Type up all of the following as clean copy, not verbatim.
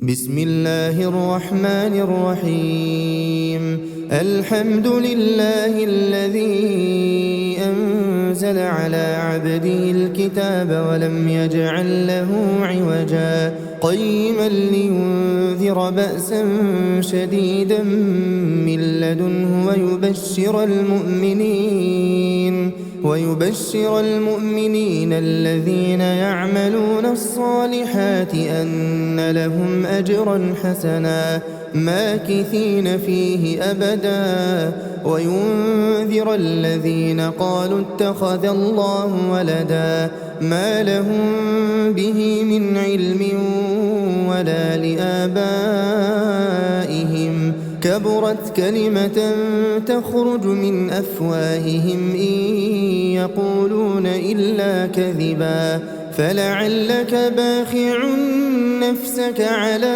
بسم الله الرحمن الرحيم. الحمد لله الذي أنزل على عبده الكتاب ولم يجعل له عوجا قيما لينذر بأسا شديدا من لدنه ويبشر المؤمنين الذين يعملون الصالحات أن لهم أجرا حسنا ماكثين فيه أبدا وينذر الذين قالوا اتخذ الله ولدا ما لهم به من علم ولا لآبائهم كبرت كلمة تخرج من أفواههم إن يقولون إلا كذبا فلعلك باخع نفسك على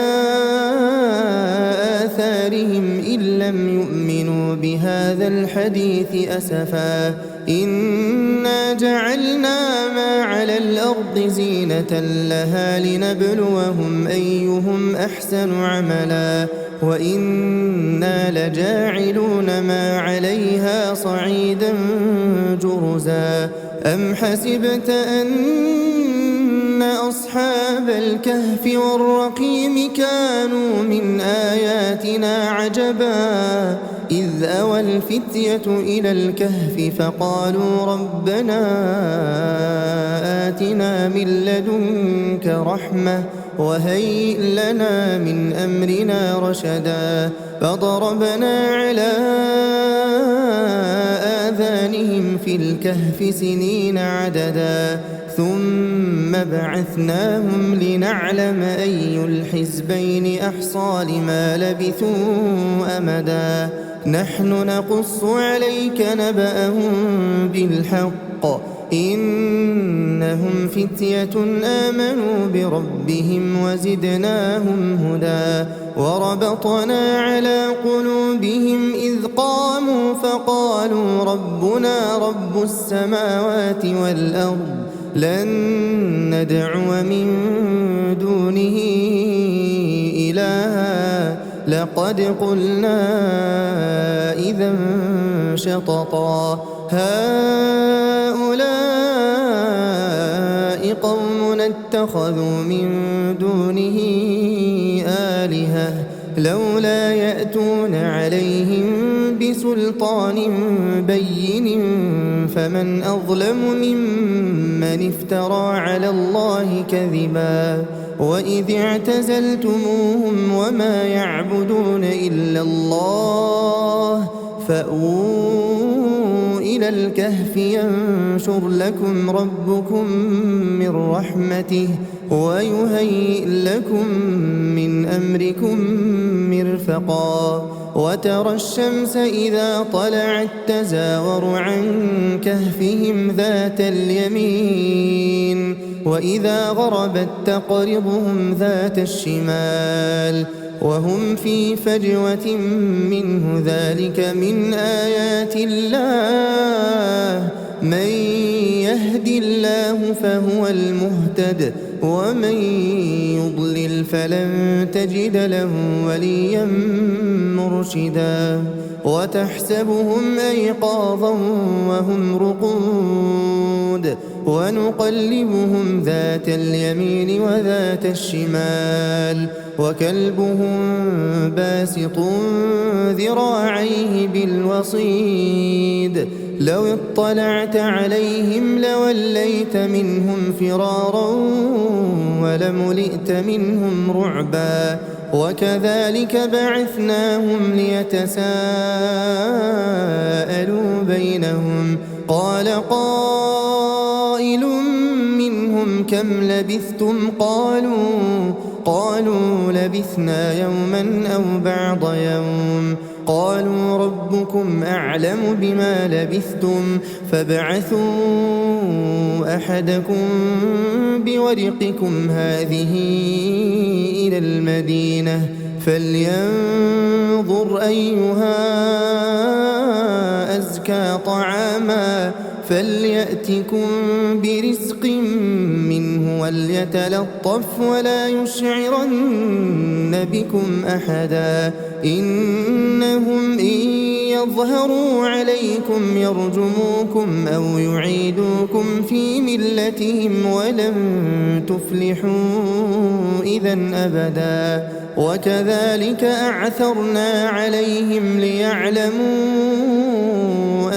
آثارهم إن لم يؤمنوا بهذا الحديث أسفا إنا جعلنا ما على الأرض زينة لها لنبلوهم أيهم أحسن عملا وإنا لجاعلون ما عليها صعيدا جرزا أم حسبت أن أصحاب الكهف والرقيم كانوا من آياتنا عجبا إذ أوى الفتية إلى الكهف فقالوا ربنا آتنا من لدنك رحمة وهيئ لنا من أمرنا رشدا فضربنا على آذانهم في الكهف سنين عددا ثم بعثناهم لنعلم أي الحزبين أحصى لما لبثوا أمدا نحن نقص عليك نبأهم بالحق إنهم فتية آمنوا بربهم وزدناهم هدى وربطنا على قلوبهم إذ قاموا فقالوا ربنا رب السماوات والأرض لن ندعو من دونه إلها لقد قلنا إذا شططا هؤلاء قوم اتخذوا من دونه آلهة لولا يأتون عليهم بسلطان بين فمن أظلم ممن افترى على الله كذبا وإذ اعتزلتموهم وما يعبدون إلا الله فأووا إلى الكهف ينشر لكم ربكم من رحمته ويهيئ لكم من أمركم مرفقا وترى الشمس إذا طلعت تزاور عن كهفهم ذات اليمين وإذا غربت تقرضهم ذات الشمال وهم في فجوة منه ذلك من آيات الله من يهد الله فهو المهتد ومن يضلل فلن تجد له وليا مرشدا وتحسبهم أيقاظا وهم رقود ونقلبهم ذات اليمين وذات الشمال وكلبهم باسط ذراعيه بالوصيد لو اطلعت عليهم لوليت منهم فرارا ولملئت منهم رعبا وكذلك بعثناهم ليتساءلوا بينهم قال قائل منهم كم لبثتم قالوا لبثنا يوما أو بعض يوم قالوا ربكم أعلم بما لبثتم فابعثوا أحدكم بورقكم هذه إلى المدينة فلينظر أيها أزكى طعاما فليأتكم برزق منه وليتلطف ولا يشعرن بكم أحدا إنهم إن يظهروا عليكم يرجموكم أو يعيدوكم في ملتهم ولن تفلحوا إذا أبدا وكذلك أعثرنا عليهم ليعلموا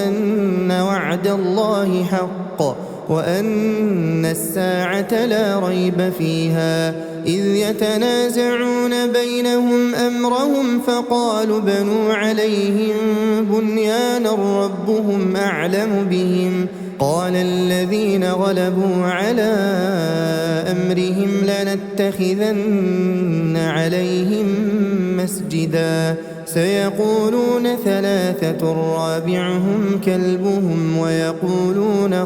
أن وعد الله حق وأن الساعة لا ريب فيها إذ يتنازعون بينهم أمرهم فقالوا بنوا عليهم بنيانا ربهم أعلم بهم قال الذين غلبوا على أمرهم لنتخذن عليهم مسجدا سيقولون ثلاثة رابعهم كلبهم ويقولون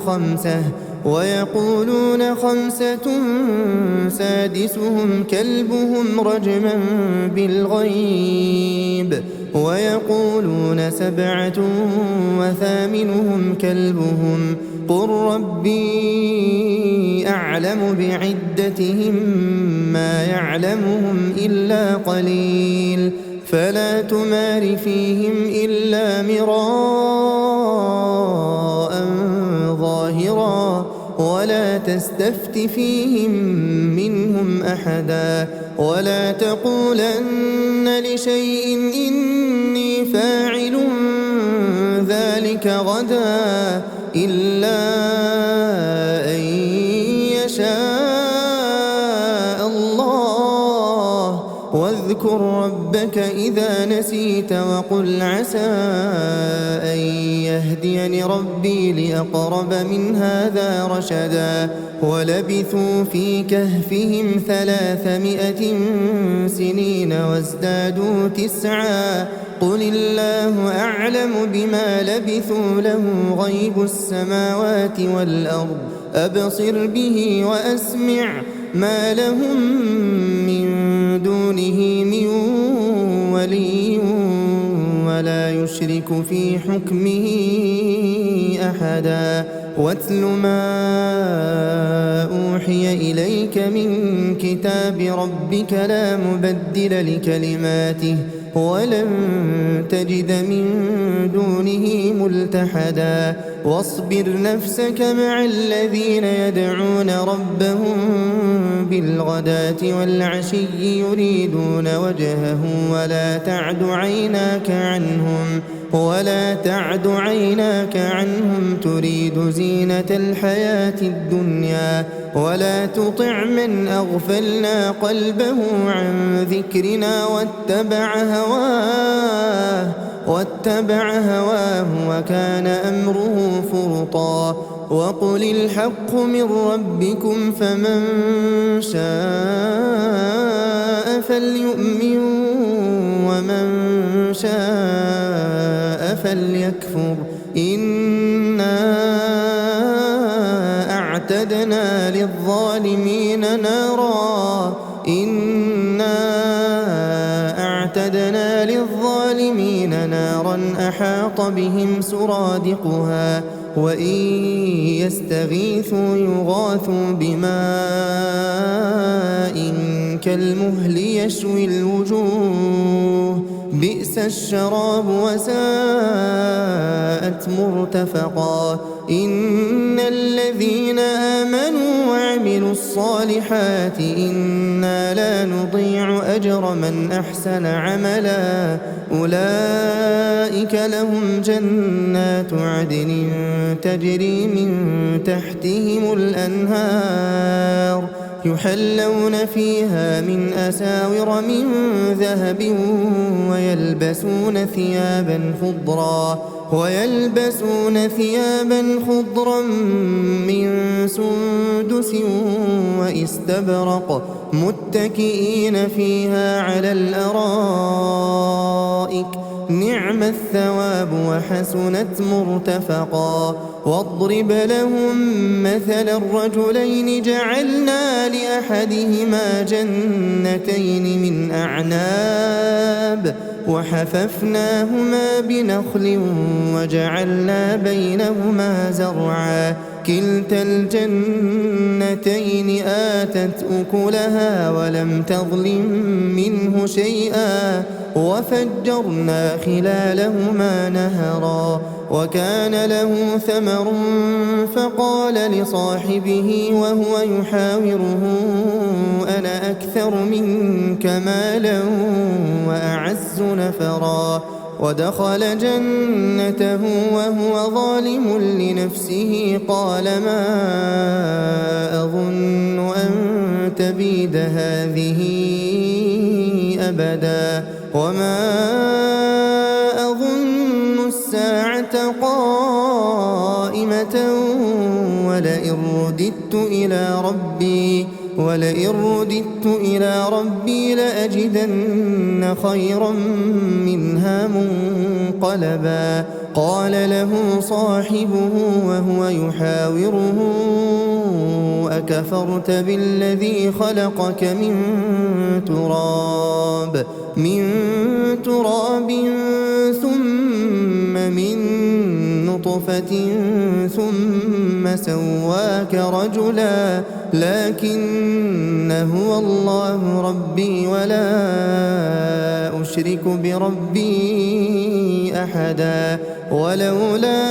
خمسة سادسهم كلبهم رجما بالغيب ويقولون سبعة وثامنهم كلبهم قل ربي أعلم بعدتهم ما يعلمهم إلا قليل فلا تمار فيهم إلا مراء ظاهرا ولا تستفت فيهم منهم أحدا ولا تقولن لشيء إني فاعل ذلك غدا إلا أن يشاء الله واذكر ربك إذا نسيت وقل عسى أن يهديني ربي لأقرب من هذا رشدا ولبثوا في كهفهم 300 سنين وازدادوا 9 قل الله أعلم بما لبثوا له غيب السماوات والأرض أبصر به وأسمع ما لهم من دونه من ولي ولا يشرك في حكمه أحدا واتل ما أوحي إليك من كتاب ربك لا مبدل لكلماته ولن تجد من دونه ملتحدا واصبر نفسك مع الذين يدعون ربهم بالغداة والعشي يريدون وجهه ولا تعد عيناك عنهم تريد زينة الحياة الدنيا ولا تطع من أغفلنا قلبه عن ذكرنا واتبع هواه وكان أمره فرطا وقل الحق من ربكم فمن شاء فليؤمن ومن شاء فليكفر إنا أعتدنا للظالمين نارا أحاط بهم سرادقها وإن يستغيثوا يغاثوا بماء كالمهل يشوي الوجوه بئس الشراب وساءت مرتفقا إن الذين آمنوا وعملوا الصالحات إنا لا نضيع أجر من أحسن عملا أولئك لهم جنات عدن تجري من تحتهم الأنهار يحلون فيها من أساور من ذهب ويلبسون ثيابا خضرا من سندس واستبرق متكئين فيها على الأرائك نعم الثواب وحسنت مرتفقا واضرب لهم مثل الرجلين جعلنا لأحدهما جنتين من أعناب وحففناهما بنخل وجعلنا بينهما زرعا كلتا الجنتين آتت أكلها ولم تظلم منه شيئا وفجرنا خلالهما نهرا وكان له ثمر فقال لصاحبه وهو يحاوره أنا أكثر منك مالا وأعز نفرا ودخل جنته وهو ظالم لنفسه قال ما أظن أن تبيد هذه أبدا وما أظن الساعة قائمة ولئن رددت إلى ربي لأجدن خيرا منها منقلبا قال له صاحبه وهو يحاوره أكفرت بالذي خلقك من تراب ثم من نطفة ثم سواك رجلا لكن هو الله ربي ولا أشرك بربي أحدا ولولا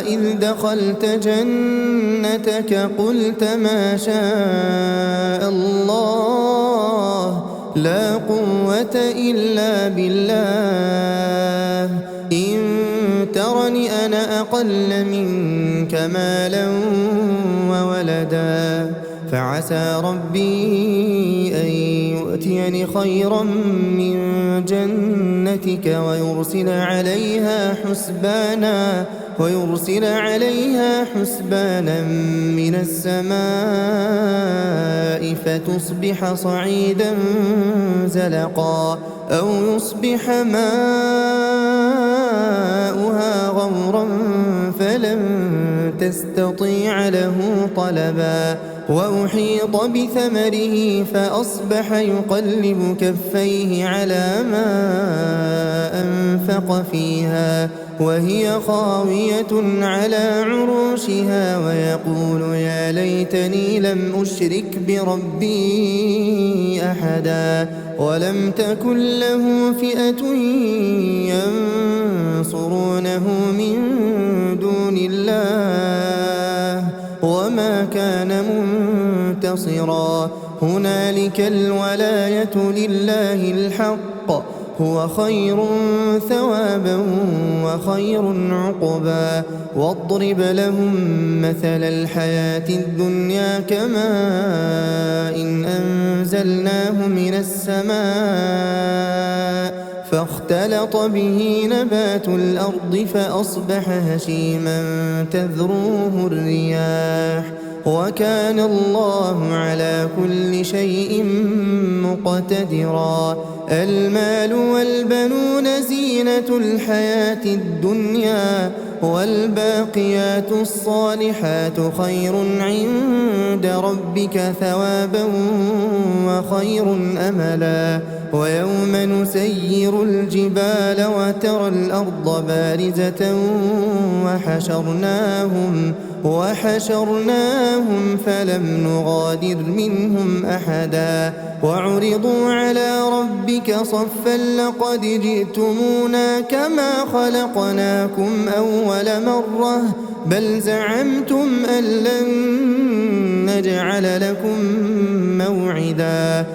إذ دخلت جنتك قلت ما شاء الله لا قوة إلا بالله إن ترني أنا أقل منك مالا وولدا فعسى ربي أن يؤتيني خيرا من جنتك ويرسل عليها حسبانا من السماء فتصبح صعيدا زلقا أو يصبح ماؤها غورا فلن تستطيع له طلبا وأحيط بثمره فأصبح يقلب كفيه على ما أنفق فيها وهي خاوية على عروشها ويقول يا ليتني لم أشرك بربي أحدا ولم تكن له فئة ينصرونه من دون الله وما كان منتصرا هنالك الولاية لله الحق هو خير ثوابا وخير عقبا واضرب لهم مثل الحياة الدنيا كماء إن أنزلناه من السماء فاختلط به نبات الأرض فأصبح هشيما تذروه الرياح وكان الله على كل شيء مقتدرا المال والبنون زينة الحياة الدنيا والباقيات الصالحات خير عند ربك ثوابا وخير أملا ويوم نسير الجبال وترى الأرض بارزة وحشرناهم فلم نغادر منهم أحدا وعرضوا على ربك صفا لقد جئتمونا كما خلقناكم أول مرة بل زعمتم أن لن نجعل لكم موعدا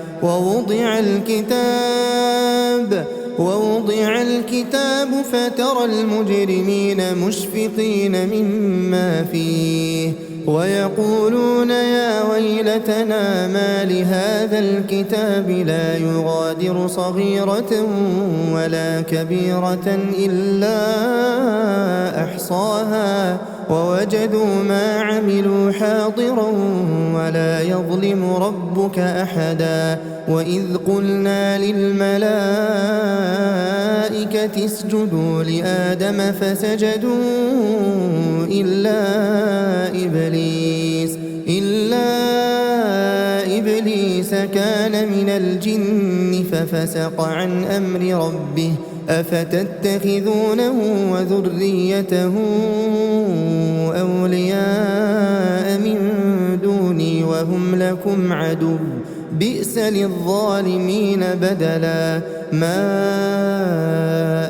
ووضع الكتاب فترى المجرمين مشفقين مما فيه ويقولون يا ويلتنا ما لهذا الكتاب لا يغادر صغيرة ولا كبيرة إلا أحصاها ووجدوا ما عملوا حاضرا ولا يظلم ربك أحدا وإذ قلنا للملائكة اسجدوا لآدم فسجدوا إلا إبليس كان من الجن ففسق عن أمر ربه أفتتخذونه وذريته أولياء من دوني وهم لكم عدو بئس للظالمين بدلا ما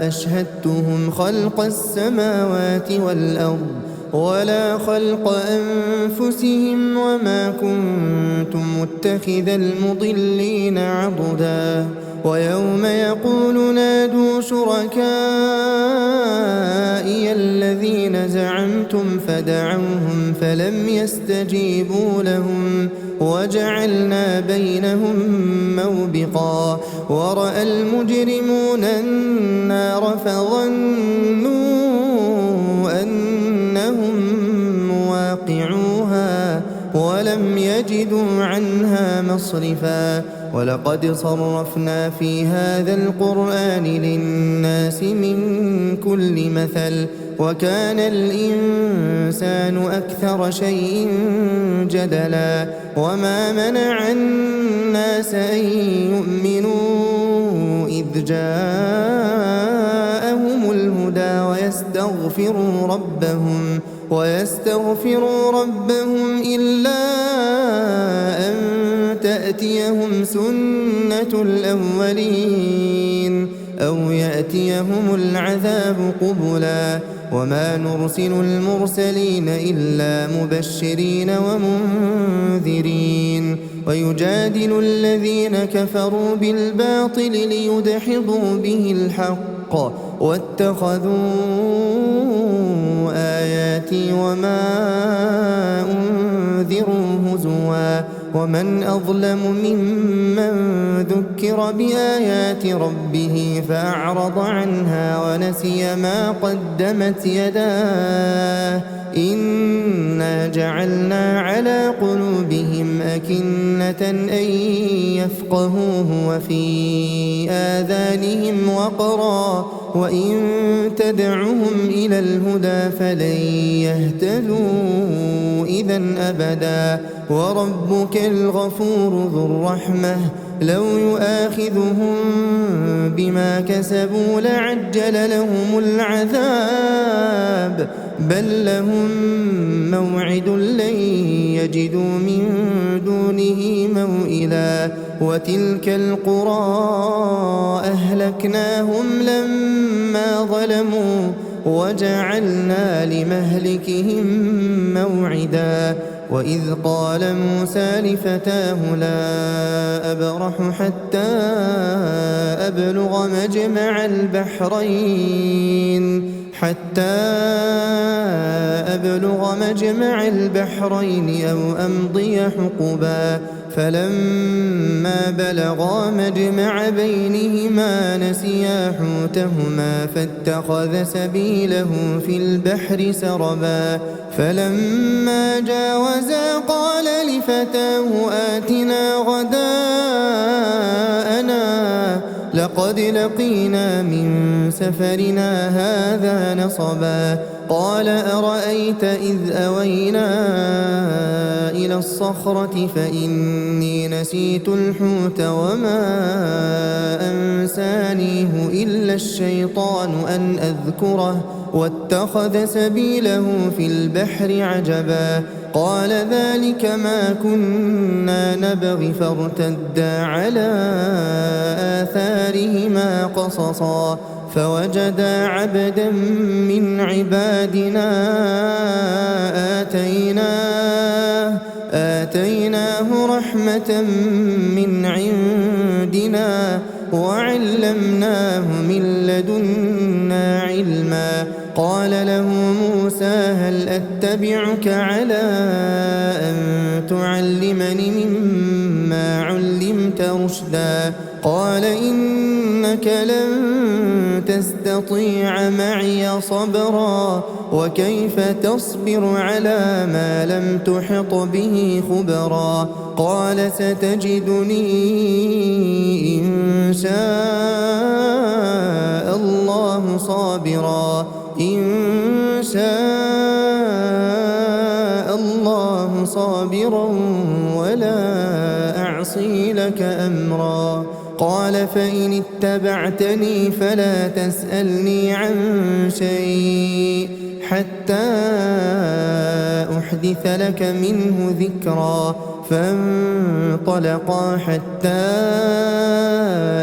أشهدتهم خلق السماوات والأرض ولا خلق أنفسهم وما كنت متخذ المضلين عضدا ويوم يقول نادوا شركائي الذين زعمتم فدعوهم فلم يستجيبوا لهم وجعلنا بينهم موبقا ورأى المجرمون النار فظنوا أنهم مواقعوها ولم يجدوا عنها مصرفا ولقد صرفنا في هذا القرآن للناس من كل مثل وكان الإنسان أكثر شيء جدلا وما منع الناس أن يؤمنوا إذ جاءهم الهدى ويستغفروا ربهم إلا أن تأتيهم سنة الأولين أو يأتيهم العذاب قبلا وما نرسل المرسلين إلا مبشرين ومنذرين ويجادل الذين كفروا بالباطل ليدحضوا به الحق واتخذوا آياتي وما أنذروا هزوا ومن أظلم ممن ذكر بآيات ربه فأعرض عنها ونسي ما قدمت يداه إنا جعلنا على قلوبهم أكنة أن يفقهوه وفي آذانهم وقرا وإن تدعهم إلى الهدى فلن يهتدوا إذا أبدا وربك الغفور ذو الرحمة لو يؤاخذهم بما كسبوا لعجل لهم العذاب بل لهم موعد لن يجدوا من دونه موئلا وتلك القرى أهلكناهم لما ظلموا وجعلنا لمهلكهم موعدا وإذ قال موسى لفتاه لا أبرح حتى أبلغ مجمع البحرين أو أمضي حقبا فلما بلغا مجمع بينهما نسيا حوتهما فاتخذ سبيله في البحر سربا فلما جاوزا قال لفتاه آتنا غداءنا لقد لقينا من سفرنا هذا نصبا قال أرأيت إذ أوينا إلى الصخرة فإني نسيت الحوت وما أنسانيه إلا الشيطان أن أذكره واتخذ سبيله في البحر عجبا قال ذلك ما كنا نبغي فارتدا على آثارهما قصصا فوجدا عبدا من عبادنا آتيناه رحمة من عندنا وعلمناه من لدنا علما قال له موسى هل أتبعك على أن تعلمني مما علمت رشدا قال إنك لن تستطيع معي صبرا وكيف تصبر على ما لم تحط به خبرا قال ستجدني إن شاء الله صابرا ولا أعصي لك أمرا قال فإن اتبعتني فلا تسألني عن شيء حتى أحدث لك منه ذكرا. فانطلقا حتى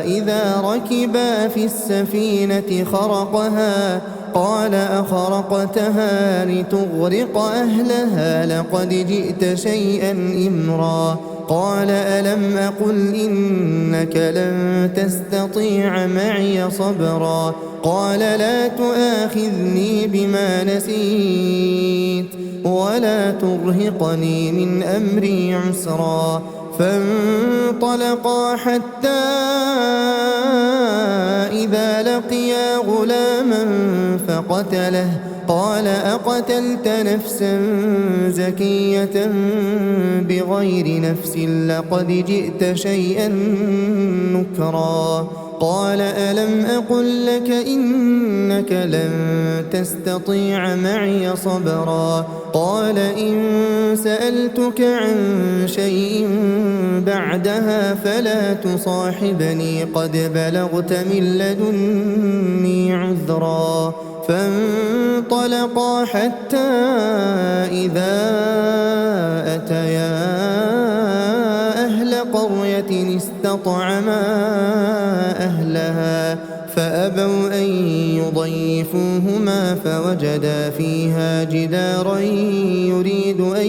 إذا ركبا في السفينة خرقها قال أخرقتها لتغرق أهلها لقد جئت شيئا إمرا. قال ألم أقل إنك لن تستطيع معي صبرا. قال لا تؤاخذني بما نسيت ولا ترهقني من أمري عسرا. فانطلقا حتى إذا لقيا غلاما فقتله قال أقتلت نفسا زكية بغير نفس لقد جئت شيئا نكرا. قال ألم أقل لك إنك لن تستطيع معي صبرا. قال إن سألتك عن شيء بعدها فلا تصاحبني قد بلغت من لدني عذرا. فانطلقا حتى إذا أتيا أهل قرية استطعما أهلها فأبوا أن يضيفوهما فوجدا فيها جدارا يريد أن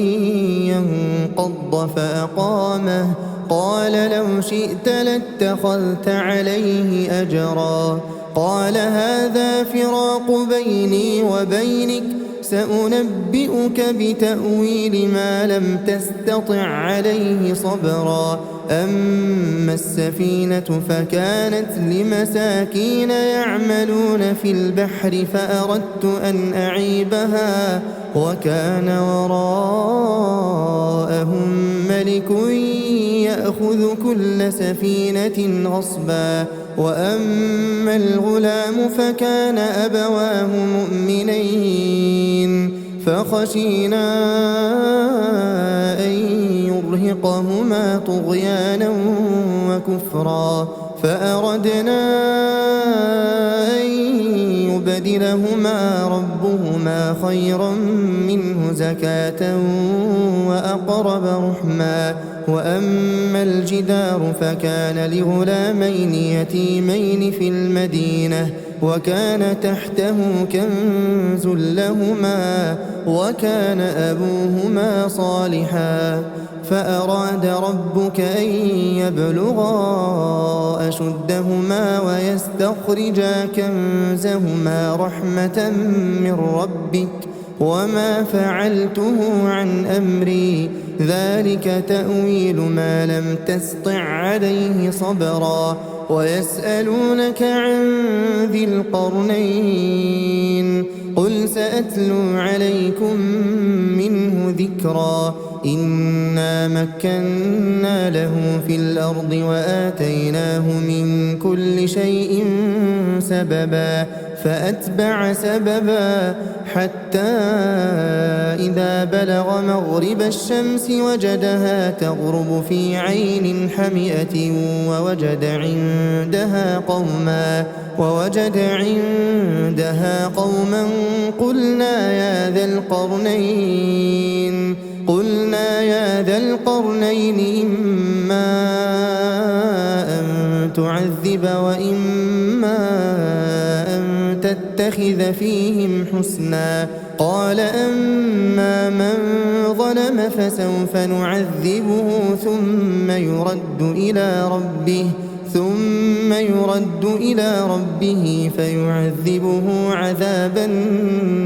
ينقض فأقامه. قال لو شئت لاتخذت عليه أجرا. قال هذا فراق بيني وبينك سأنبئك بتأويل ما لم تستطع عليه صبرا. أما السفينة فكانت لمساكين يعملون في البحر فأردت أن أعيبها وكان وراءهم ملك يأخذ كل سفينة غصبا. وأما الغلام فكان أبواه مؤمنين فخشينا أن يرهقهما طغيانا وكفرا فأردنا أن يبدلهما ربهما خيرا منه زكاة وأقرب رحما. وأما الجدار فكان لغلامين يتيمين في المدينة وكان تحته كنز لهما وكان أبوهما صالحا. فأراد ربك أن يبلغا أشدهما ويستخرجا كنزهما رحمة من ربك وما فعلته عن أمري ذلك تأويل ما لم تسطع عليه صبرا. ويسألونك عن ذي القرنين قل سأتلو عليكم منه ذكرا. إنا مكنا له في الأرض وآتيناه من كل شيء سببا فأتبع سببا حتى إذا بلغ مغرب الشمس وجدها تغرب في عين حمئة ووجد عندها قوما قلنا يا ذا القرنين إما أن تعذب وإما أن تتخذ فيهم حسنا. قال أما من ظلم فسوف نعذبه ثم يرد إلى ربه فيعذبه عذابا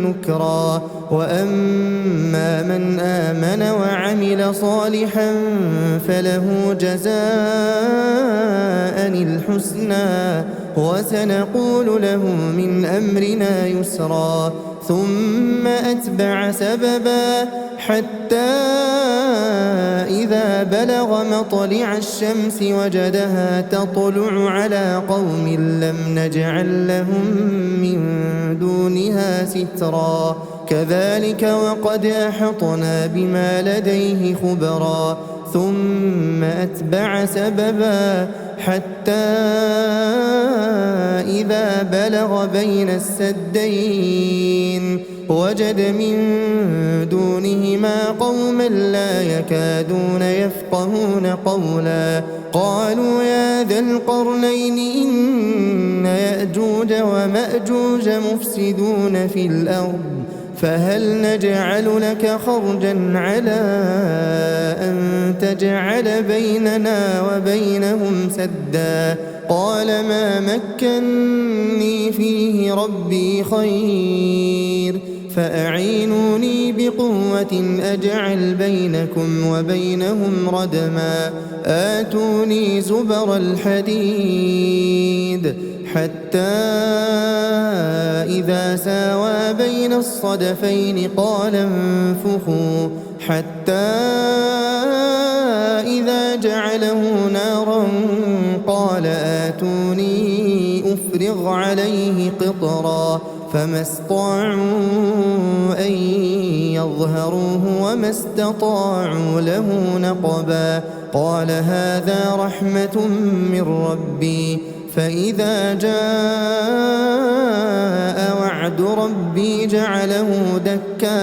نكرا. وأما من آمن وعمل صالحا فله جزاء الحسنى وسنقول له من أمرنا يسرا. ثم أتبع سببا حتى إذا بلغ مطلع الشمس وجدها تطلع على قوم لم نجعل لهم من دونها سترا. كذلك وقد أحطنا بما لديه خبرا. ثم أتبع سببا حتى إذا بلغ بين السدين وجد من دونهما قوما لا يكادون يفقهون قولا قالوا يا ذا القرنين إن يأجوج ومأجوج مفسدون في الأرض فهل نجعل لك خرجا على أن تجعل بيننا وبينهم سدا قال ما مكني فيه ربي خير فأعينوني بقوة أجعل بينكم وبينهم ردما آتوني زبر الحديد حتى إذا ساوى بين الصدفين قال انفخوا حتى إذا جعله نارا قال آتوني أفرغ عليه قطرا فما استطاعوا أن يظهروه وما استطاعوا له نقبا قال هذا رحمة من ربي فإذا جاء وعد ربي جعله دكاء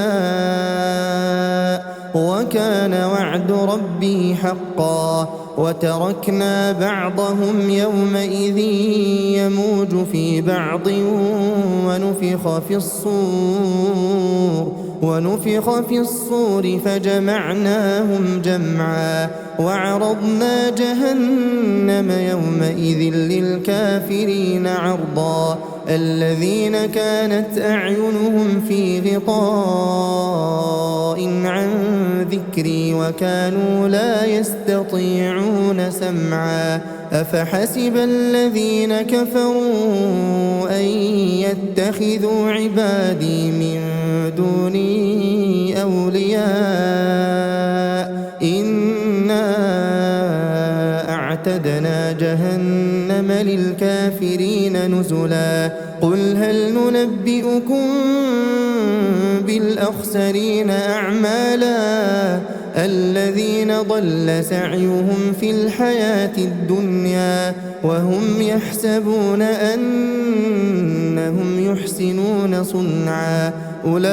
وكان وعد ربي حقا وتركنا بعضهم يومئذ يموج في بعض ونفخ في الصور فجمعناهم جمعا وعرضنا جهنم يومئذ للكافرين عرضا الذين كانت أعينهم في غطاء عن ذكري وكانوا لا يستطيعون سمعا أفحسب الذين كفروا أن يتخذوا عبادي من دوني أولياء إنا أعتدنا جهنم للكافرين نزلا قل هل ننبئكم بالأخسرين أعمالا الذين ضل سعيهم في الحياة الدنيا وهم يحسبون أنهم يحسنون صنعا أولئك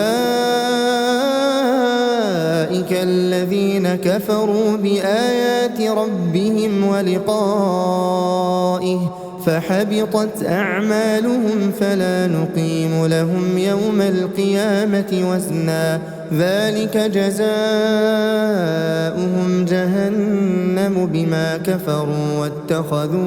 الذين كفروا بآيات ربهم ولقائه فحبطت أعمالهم فلا نقيم لهم يوم القيامة وزنا ذلك جزاؤهم جهنم بما كفروا واتخذوا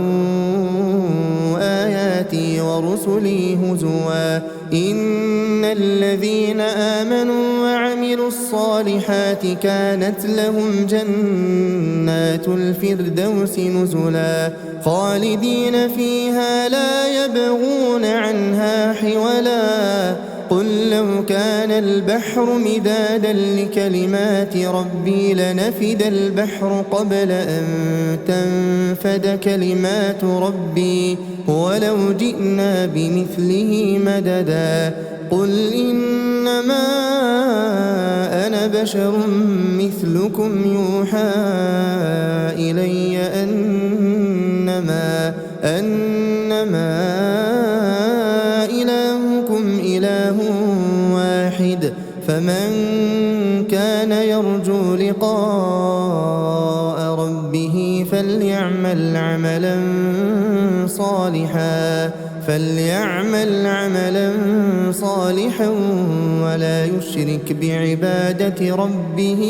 آياتي ورسلي هزوا إن الذين آمنوا وعملوا الصالحات كانت لهم جنات الفردوس نزلا خالدين فيها لا يبغون عنها حولا قل لو كان البحر مدادا لكلمات ربي لنفد البحر قبل أن تنفد كلمات ربي ولو جئنا بمثله مددا قل إنما أنا بشر مثلكم يوحى إلي أنما إلهكم إله واحد فمن كان يرجو لقاء ربه فليعمل عملا صالحا ولا يشرك بعبادة ربه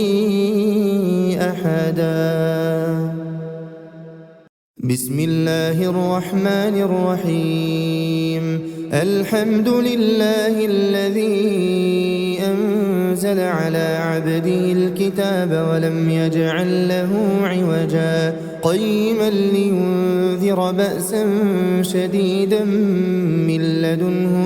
أحدا بسم الله الرحمن الرحيم الحمد لله الذي أنزل على عبده الكتاب ولم يجعل له عوجا قيما لينذر بأسا شديدا من لدنه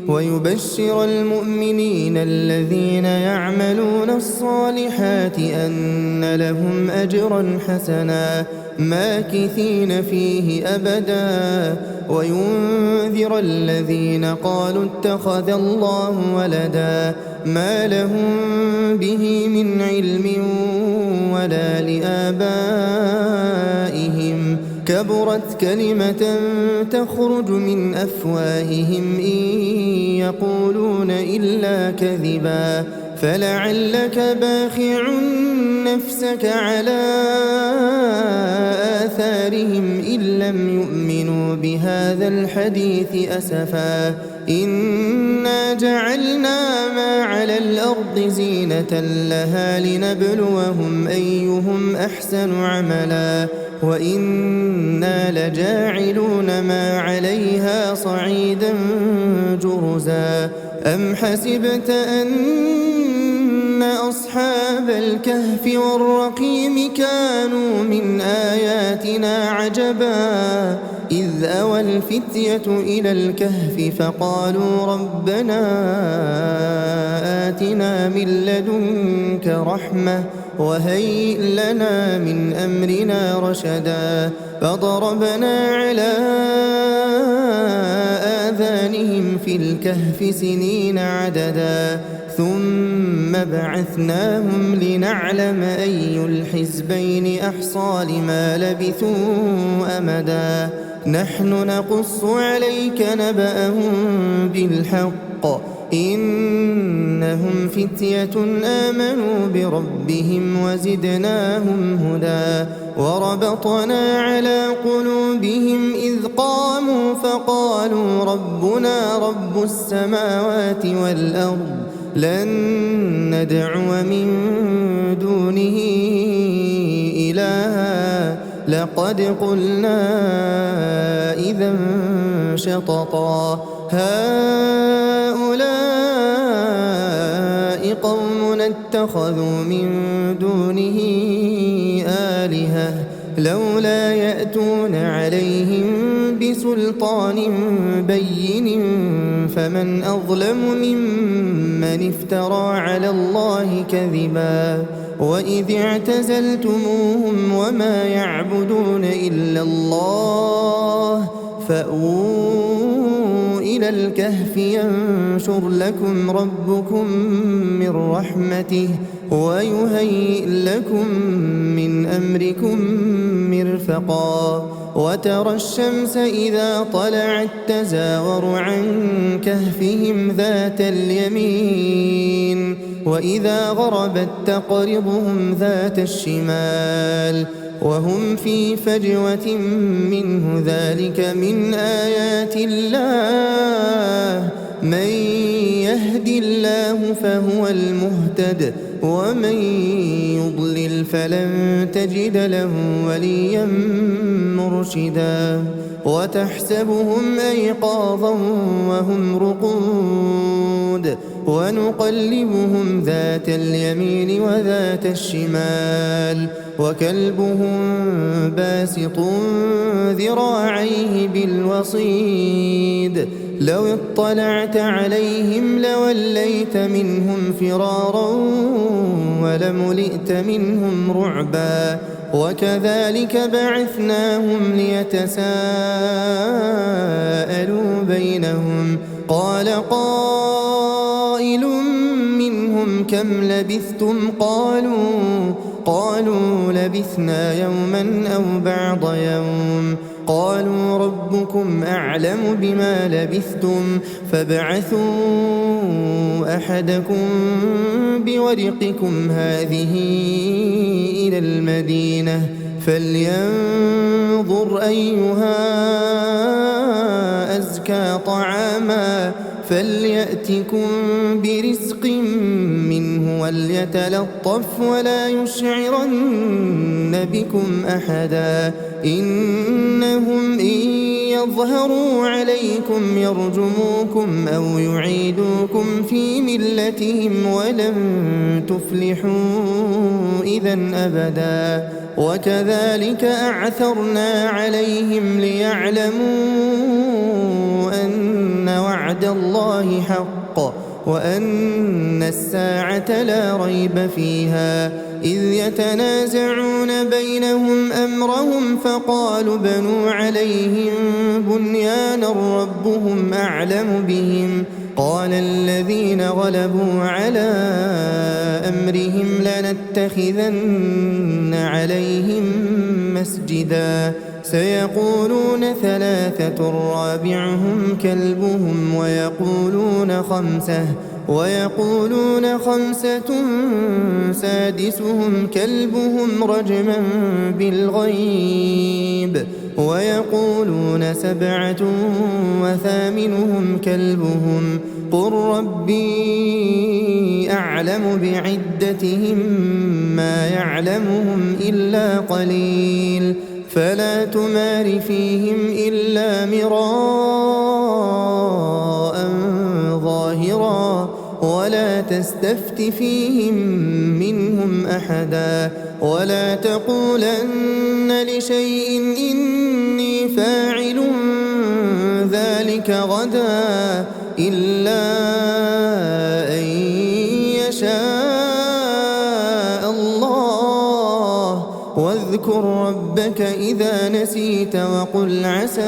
ويبشر المؤمنين الذين يعملون الصالحات أن لهم أجرا حسنا ماكثين فيه أبدا وينذر الذين قالوا اتخذ الله ولدا ما لهم به من علم ولا لآبائهم كبرت كلمة تخرج من أفواههم إن يقولون إلا كذبا فلعلك باخع نفسك على آثارهم إن لم يؤمنوا بهذا الحديث أسفا إنا جعلنا ما على الأرض زينة لها لنبلوهم أيهم أحسن عملا وإنا لجاعلون ما عليها صعيدا جرزا أم حسبت أن أصحاب الكهف والرقيم كانوا من آياتنا عجبا إذ أوى الفتية إلى الكهف فقالوا ربنا آتنا من لدنك رحمة وهيئ لنا من أمرنا رشدا فضربنا على آذانهم في الكهف سنين عددا ثم بعثناهم لنعلم أي الحزبين أحصى لما لبثوا أمدا نحن نقص عليك نبأهم بالحق إنهم فتية آمنوا بربهم وزدناهم هدى وربطنا على قلوبهم إذ قاموا فقالوا ربنا رب السماوات والأرض لن ندعو من دونه إلها لقد قلنا إذا شططا هؤلاء قوم اتخذوا من دونه آلهة لولا يأتون عليهم بسلطان بين فمن أظلم ممن افترى على الله كذبا وإذ اعتزلتموهم وما يعبدون إلا الله فأووا إلى الكهف ينشر لكم ربكم من رحمته ويهيئ لكم من أمركم مرفقا وترى الشمس إذا طلعت تزاور عن كهفهم ذات اليمين وإذا غربت تقرضهم ذات الشمال وهم في فجوة منه ذلك من آيات الله من يهد الله فهو المهتد ومن يضلل فلن تجد له وليا مرشدا وتحسبهم أيقاظا وهم رقود ونقلبهم ذات اليمين وذات الشمال وكلبهم باسط ذراعيه بالوصيد لو اطلعت عليهم لوليت منهم فرارا ولملئت منهم رعبا وكذلك بعثناهم ليتساءلوا بينهم قال قائل منهم كم لبثتم قالوا لبثنا يوما أو بعض يوم قالوا ربكم أعلم بما لبثتم فابعثوا أحدكم بورقكم هذه إلى المدينة فلينظر أيها أزكى طعاما فليأتكم برزق منه وليتلطف ولا يشعرن بكم أحدا إنهم إن يظهروا عليكم يرجموكم أو يعيدوكم في ملتهم ولن تفلحوا إذا أبدا وكذلك أعثرنا عليهم ليعلموا أن وعد الله حق وأن الساعة لا ريب فيها إذ يتنازعون بينهم أمرهم فقالوا بنوا عليهم بنيانا ربهم أعلم بهم قال الذين غلبوا على أمرهم لنتخذن عليهم مسجدا سيقولون ثلاثة رابعهم كلبهم ويقولون خمسة سادسهم كلبهم رجما بالغيب ويقولون سبعة وثامنهم كلبهم قل ربي أعلم بعدتهم ما يعلمهم إلا قليل فلا تمار فيهم إلا مراء ظاهرا ولا تستفت فيهم منهم أحدا ولا تقولن لشيء إني فاعل ذلك غدا إلا أن يشاء الله واذكر ربك إذا نسيت وقل عسى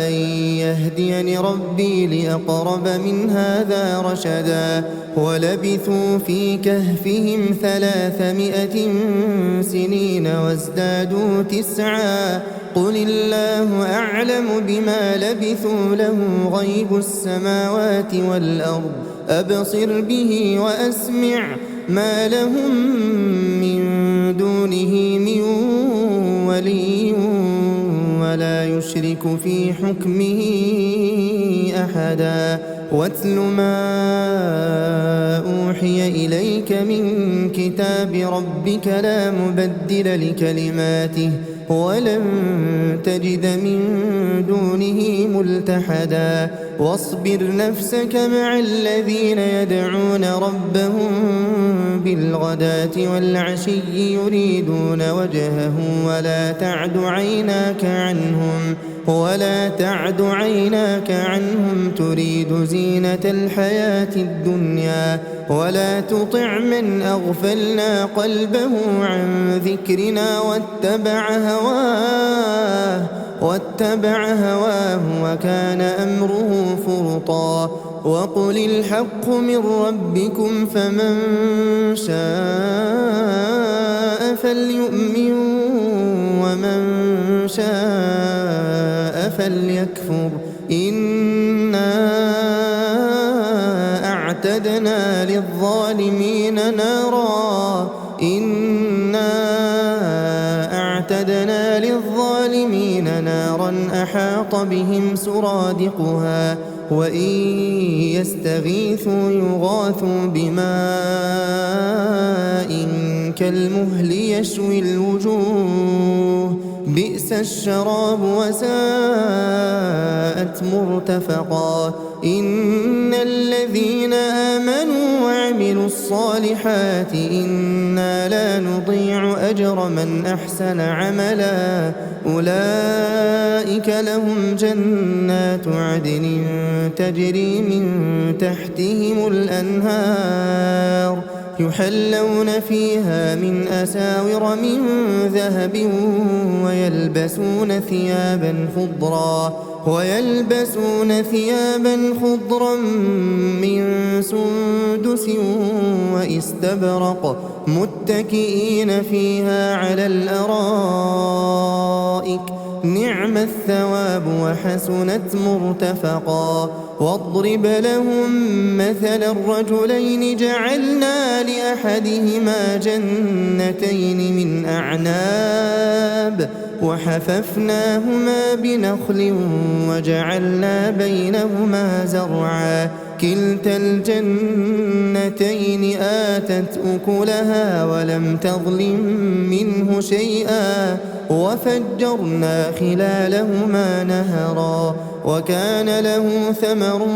أن يهديني ربي لأقرب من هذا رشدا ولبثوا في كهفهم 300 سنين وازدادوا 9 قل الله أعلم بما لبثوا له غيب السماوات والأرض أبصر به وأسمع ما لهم من دونه من ولي ولا يشرك في حكمه أحدا واتل ما أوحي إليك من كتاب ربك لا مبدل لكلماته ولن تجد من دونه ملتحدا واصبر نفسك مع الذين يدعون ربهم بالغداة والعشي يريدون وجهه ولا تعد عيناك عنهم تريد زينة الحياة الدنيا ولا تطع من أغفلنا قلبه عن ذكرنا واتبع هواه وكان أمره فرطا وقل الحق من ربكم فمن شاء فليؤمن ومن شاء فليكفر إنا أعتدنا للظالمين نارا أحاط بهم سرادقها وإن يستغيثوا يغاثوا بماء كالمهل يشوي الوجوه بئس الشراب وساءت مرتفقا إن الذين آمنوا وعملوا الصالحات إنا لا نضيع أجر من أحسن عملا أولئك لهم جنات عدن تجري من تحتهم الأنهار يحلون فيها من أساور من ذهب ويلبسون ثيابا خضرا من سندس واستبرق متكئين فيها على الأرائك نعم الثواب وحسنت مرتفقا واضرب لهم مثل الرجلين جعلنا لأحدهما جنتين من أعناب وحففناهما بنخل وجعلنا بينهما زرعا كلتا الجنتين آتت أكلها ولم تظلم منه شيئا وفجرنا خلالهما نهرا وكان له ثمر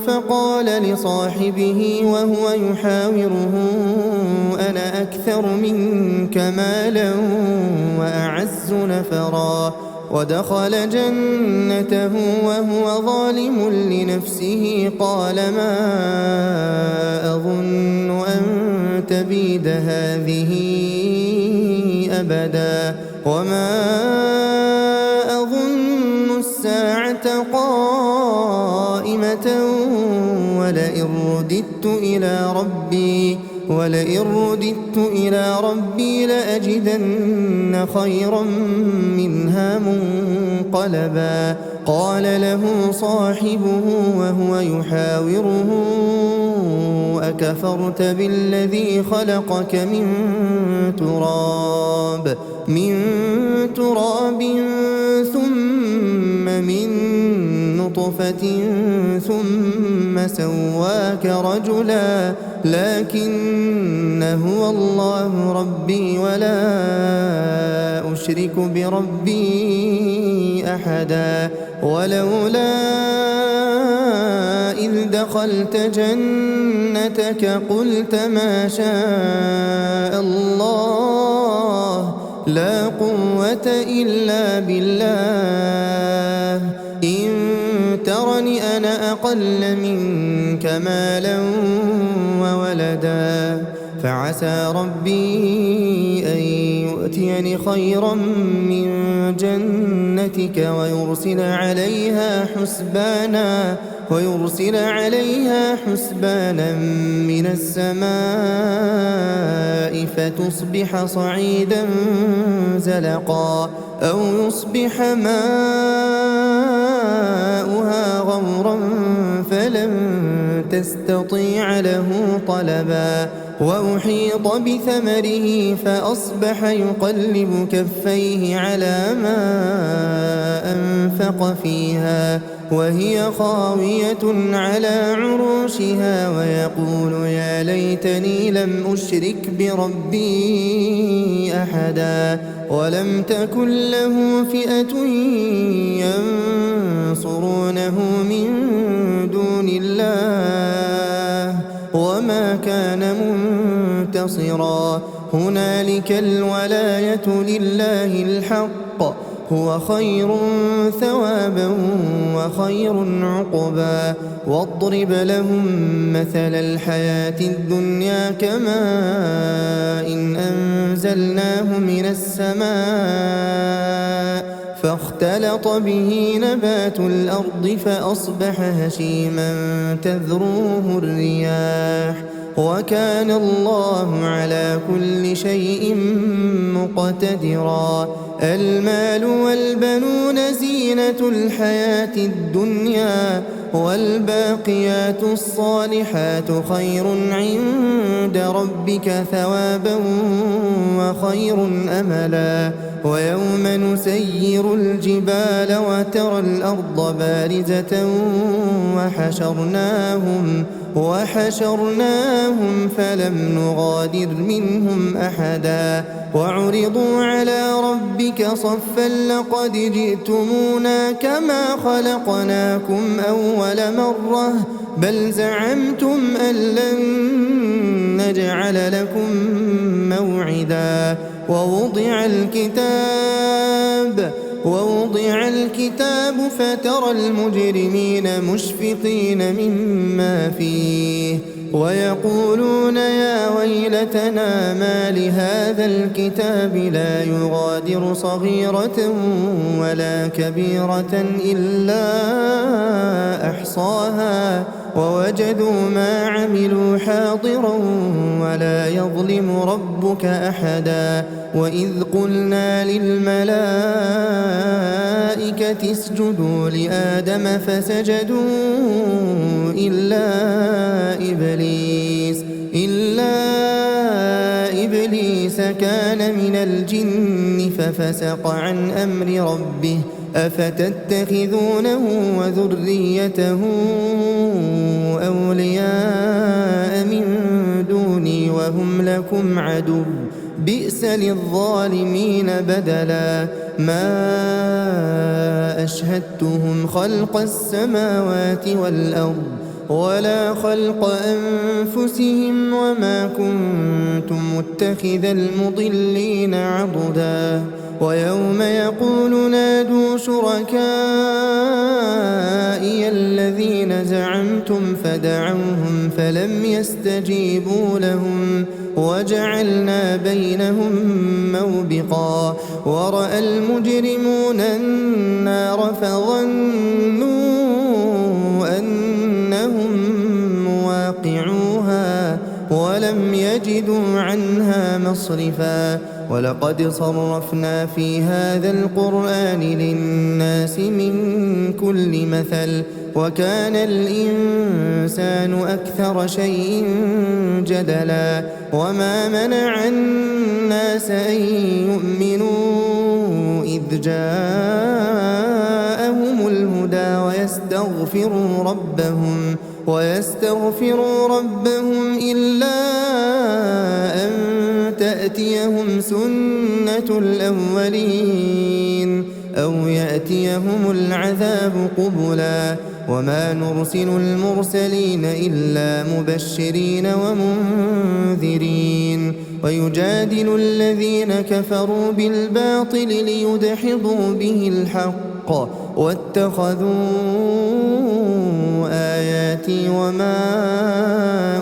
فقال لصاحبه وهو يحاوره أنا أكثر منك مالا وأعز نفرا ودخل جنته وهو ظالم لنفسه قال ما أظن أن تبيد هذه أبدا وما أظن الساعة قائمة ولئن رددت ولئن رددت إلى ربي لأجدن خيرا منها منقلبا قال له صاحبه وهو يحاوره أكفرت بالذي خلقك من تراب ثم من نطفة ثم سواك رجلا لكن هو الله ربي ولا أشرك بربي أحدا ولولا إذ دخلت جنتك قلت ما شاء الله لا قوة إلا بالله إن ترني أنا أقل منك مالا وولدا فعسى ربي أن يؤتيني خيرا من جنتك ويرسل عليها حسبانا من السماء فتصبح صعيدا زلقا أو يصبح ماؤها غورا فلن تستطيع له طلبا وأحيط بثمره فأصبح يقلب كفيه على ما أنفق فيها وهي خاوية على عروشها ويقول يا ليتني لم أشرك بربي أحدا ولم تكن له فئة ينصرونه من دون الله وما كان منتصرا هنالك الولاية لله الحق هو خير ثوابا وخير عقبا واضرب لهم مثل الحياة الدنيا كماء إن أنزلناه من السماء فاختلط به نبات الأرض فأصبح هشيما تذروه الرياح وكان الله على كل شيء مقتدرا المال والبنون زينة الحياة الدنيا والباقيات الصالحات خير عند ربك ثوابا وخير أملا ويوم نسير الجبال وترى الأرض بارزة وحشرناهم فلم نغادر منهم أحدا وعرضوا على ربك صفا لقد جئتمونا كما خلقناكم أول مرة بل زعمتم أن لن نجعل لكم موعدا ووضع الكتاب فترى المجرمين مشفقين مما فيه ويقولون يا ويلتنا ما لهذا الكتاب لا يغادر صغيرة ولا كبيرة إلا أحصاها ووجدوا ما عملوا حاضرا ولا يظلم ربك أحدا وإذ قلنا للملائكة اسجدوا لآدم فسجدوا إلا إبليس كان من الجن ففسق عن أمر ربه أفتتخذونه وذريته أولياء من دوني وهم لكم عدو بئس للظالمين بدلا ما أشهدتهم خلق السماوات والأرض ولا خلق أنفسهم وما كنت متخذ المضلين عضدا ويوم يقول نادوا شركائي الذين زعمتم فدعوهم فلم يستجيبوا لهم وجعلنا بينهم موبقا ورأى المجرمون النار فظنوا أنهم مواقعوها ولم يجدوا عنها مصرفا ولقد صرفنا في هذا القرآن للناس من كل مثل وكان الإنسان أكثر شيء جدلا وما منع الناس أن يؤمنوا إذ جاءهم الهدى ويستغفروا ربهم إلا أن تأتيهم سنة الأولين أو يأتيهم العذاب قبلا وما نرسل المرسلين إلا مبشرين ومنذرين ويجادل الذين كفروا بالباطل ليدحضوا به الحق واتخذوا آياتي وما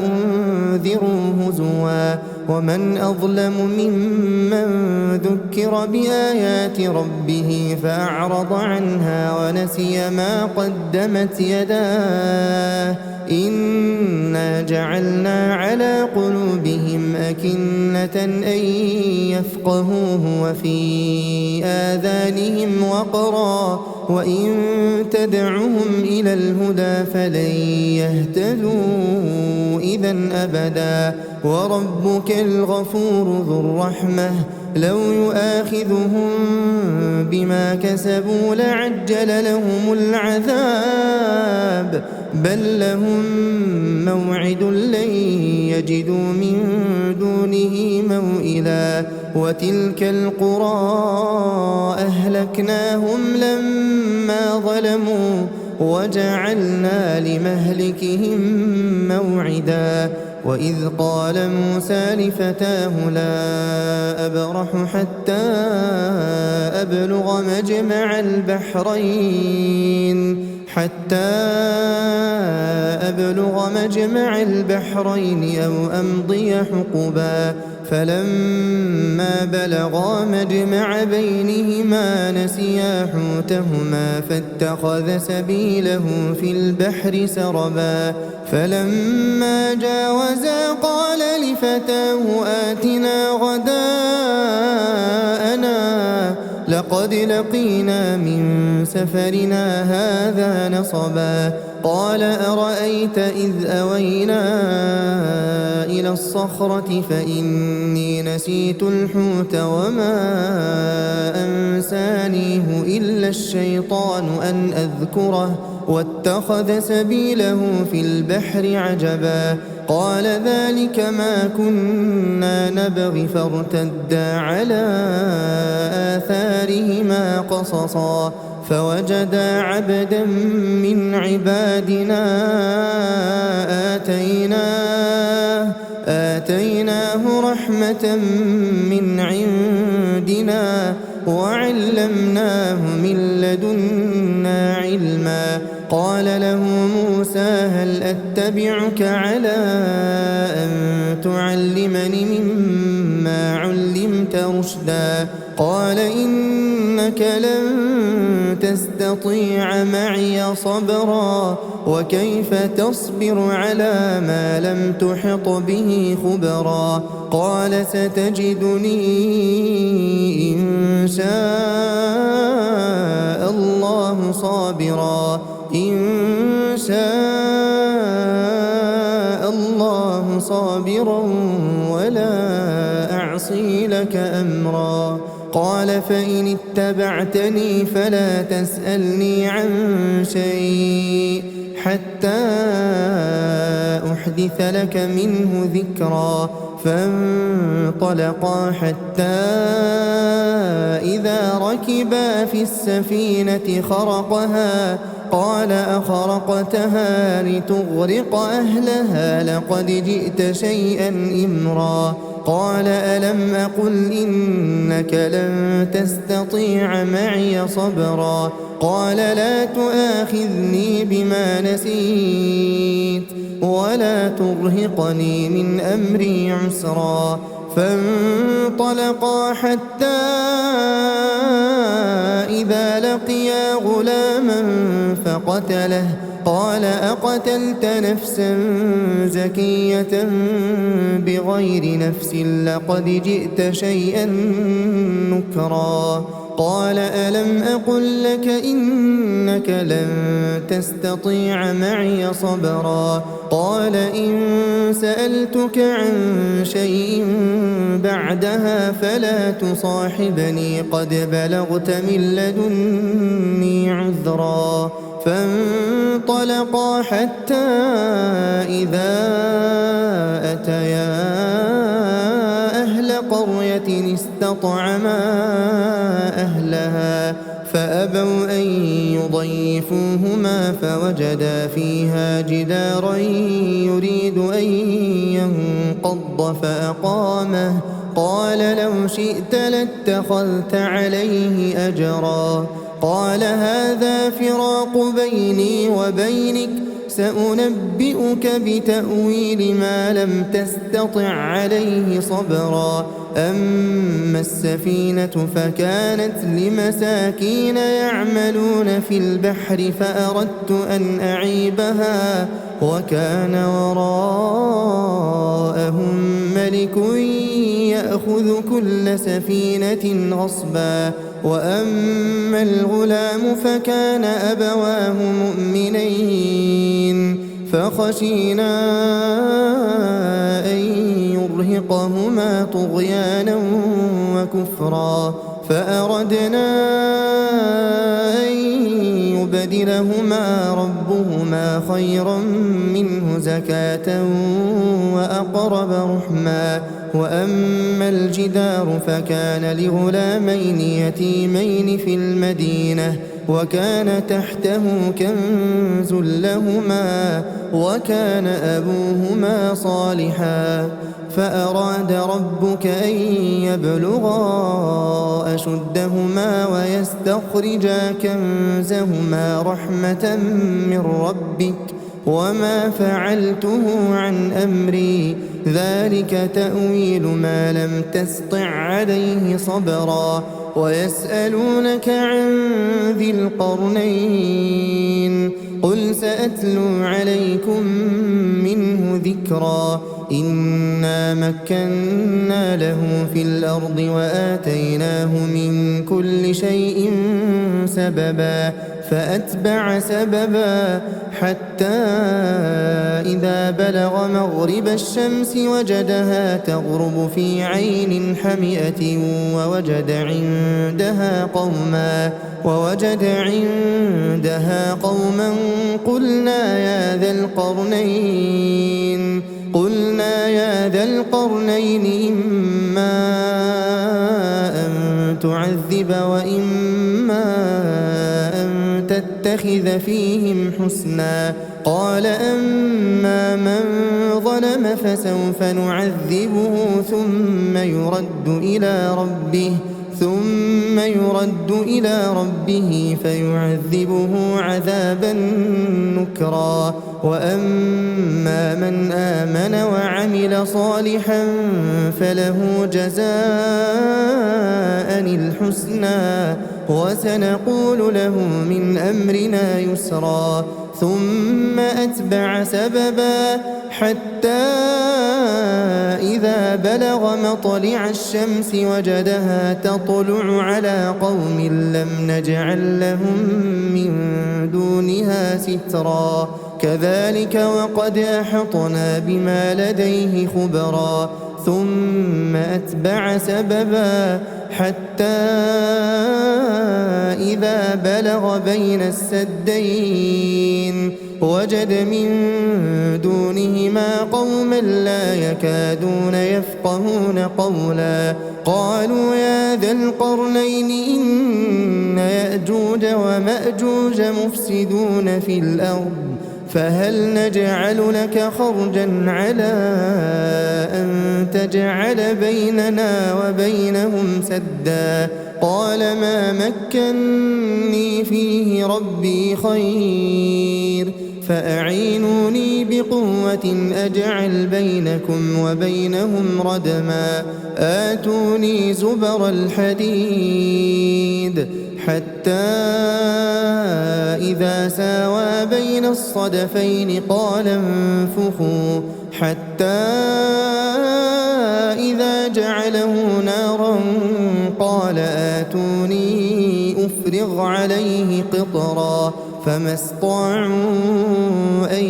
أنذروا هزوا ومن أظلم ممن ذكر بآيات ربه فأعرض عنها ونسي ما قدمت يداه إنا جعلنا على قلوبهم أكنة أن يفقهوه وفي آذانهم وقرا وإن تدعهم إلى الهدى فلن يهتدوا إذا أبدا وربك الغفور ذو الرحمة لو يؤاخذهم بما كسبوا لعجل لهم العذاب بل لهم موعد لن يجدوا من دونه موئلا وتلك القرى أهلكناهم لما ظلموا وجعلنا لمهلكهم موعدا وإذ قال موسى لفتاه لا أبرح حتى أبلغ مجمع البحرين أو أمضي حقبا فلما بلغا مجمع بينهما نسيا حوتهما فاتخذ سبيله في البحر سربا فلما جاوزا قال لفتاه آتنا غداءنا لقد لقينا من سفرنا هذا نصبا قال أرأيت إذ أوينا إلى الصخرة فإني نسيت الحوت وما أنسانيه إلا الشيطان أن أذكره واتخذ سبيله في البحر عجبا قال ذلك ما كنا نبغي فارتدا على آثارهما قصصا فوجدا عبدا من عبادنا آتيناه رحمة من عندنا وعلمناه من لدنا علما قال له موسى هل أتبعك على أن تعلمني مما علمت رشدا قال إنك لن تستطيع معي صبرا وكيف تصبر على ما لم تحط به خبرا قال ستجدني إن شاء الله صابرا ولا أعصي لك أمرا قال فإن اتبعتني فلا تسألني عن شيء حتى أحدث لك منه ذكرا فانطلقا حتى إذا ركبا في السفينة خرقها قال أخرقتها لتغرق أهلها لقد جئت شيئا إمرا قال ألم أقل إنك لن تستطيع معي صبرا قال لا تؤاخذني بما نسيت ولا ترهقني من أمري عسرا فانطلقا حتى إذا لقيا غلاما قال أقتلت نفسا زكية بغير نفس لقد جئت شيئا نكرا قال ألم أقل لك إنك لن تستطيع معي صبرا قال إن سألتك عن شيء بعدها فلا تصاحبني قد بلغت من لدني عذرا فانطلقا حتى إذا أتيا أهل قرية استطعما أهلها فأبوا أن يضيفوهما فوجدا فيها جدارا يريد أن ينقض فأقامه قال لو شئت لاتخذت عليه أجرا قال هذا فراق بيني وبينك سأنبئك بتأويل ما لم تستطع عليه صبرا أما السفينة فكانت لمساكين يعملون في البحر فأردت أن أعيبها وكان وراءهم ملك يأخذ كل سفينة غصبا وأما الغلام فكان أبواه مؤمنين فخشينا أن يرهقهما طغيانا وكفرا فأردنا أن يبدلهما ربهما خيرا منه زكاة وأقرب رحما وأما الجدار فكان لغلامين يتيمين في المدينة وكان تحته كنز لهما وكان أبوهما صالحا فأراد ربك أن يبلغا أشدهما ويستخرجا كنزهما رحمة من ربك وما فعلته عن أمري ذلك تأويل ما لم تسطع عليه صبرا ويسألونك عن ذي القرنين قل سأتلو عليكم منه ذكرا إنا مكنا له في الأرض وآتيناه من كل شيء سببا فأتبع سببا حتى إذا بلغ مغرب الشمس وجدها تغرب في عين حمئة ووجد عندها قوما قلنا يا ذا القرنين إما أن تعذب وإما أن تتخذ فيهم حسنا قال أما من ظلم فسوف نعذبه ثم يرد إلى ربه فيعذبه عذابا نكرا وأما من آمن وعمل صالحا فله جزاء الحسنى وسنقول له من أمرنا يسرا ثم أتبع سببا حتى إذا بلغ مطلع الشمس وجدها تطلع على قوم لم نجعل لهم من دونها سترا كذلك وقد أحطنا بما لديه خبرا ثم أتبع سببا حتى إذا بلغ بين السدين وجد من دونهما قوما لا يكادون يفقهون قولا قالوا يا ذا القرنين إن يأجوج ومأجوج مفسدون في الأرض فهل نجعل لك خرجا على أن تجعل بيننا وبينهم سدا قال ما مكني فيه ربي خير فأعينوني بقوة أجعل بينكم وبينهم ردما آتوني زبر الحديد حتى إذا ساوى بين الصدفين قال انفخوا حتى إذا جعله نارا قال آتوني أفرغ عليه قطرا فما استطاعوا أن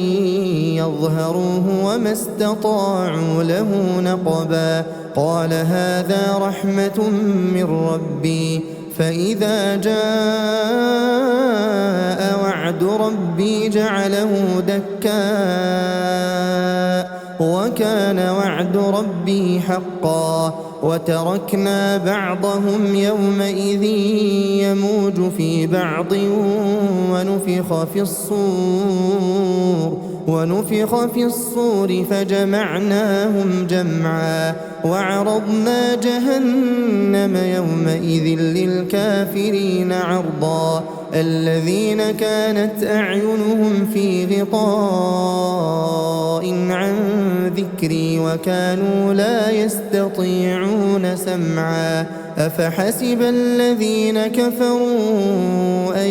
يظهروه وما استطاعوا له نقبا قال هذا رحمة من ربي فإذا جاء وعد ربي جعله دكاء وكان وعد ربي حقا وتركنا بعضهم يومئذ يموج في بعض ونفخ في الصور فجمعناهم جمعا وعرضنا جهنم يومئذ للكافرين عرضا الذين كانت أعينهم في غطاء عن ذكري وكانوا لا يستطيعون سمعا أفحسب الذين كفروا أن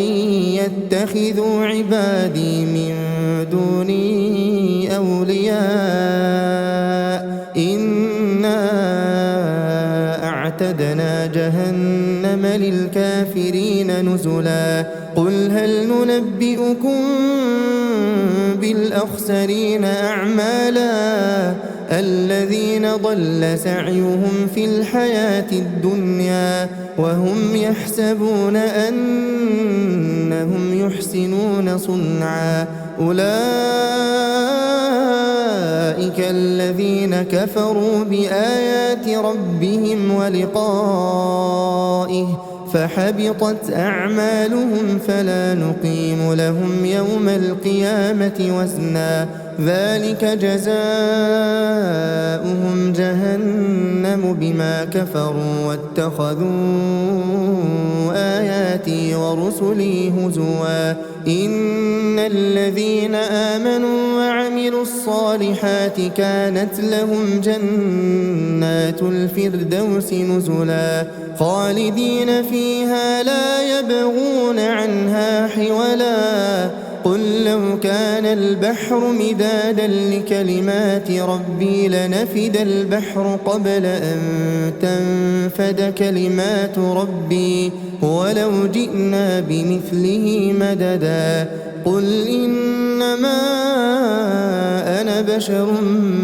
يتخذوا عبادي من دوني أولياء إنا أعتدنا جهنم للكافرين نزلا قل هل ننبئكم بالأخسرين أعمالا الذين ضل سعيهم في الحياة الدنيا وهم يحسبون أنهم يحسنون صنعا أولئك الذين كفروا بآيات ربهم ولقائه فحبطت أعمالهم فلا نقيم لهم يوم القيامة وزنا ذلك جزاؤهم جهنم بما كفروا واتخذوا آياتي ورسلي هزوا إن الذين آمنوا وعملوا الصالحات كانت لهم جنات الفردوس نزلا خالدين فيها لا يبغون عنها حولا قل لو كان البحر مدادا لكلمات ربي لنفد البحر قبل أن تنفد كلمات ربي ولو جئنا بمثله مددا قل إنما أنا بشر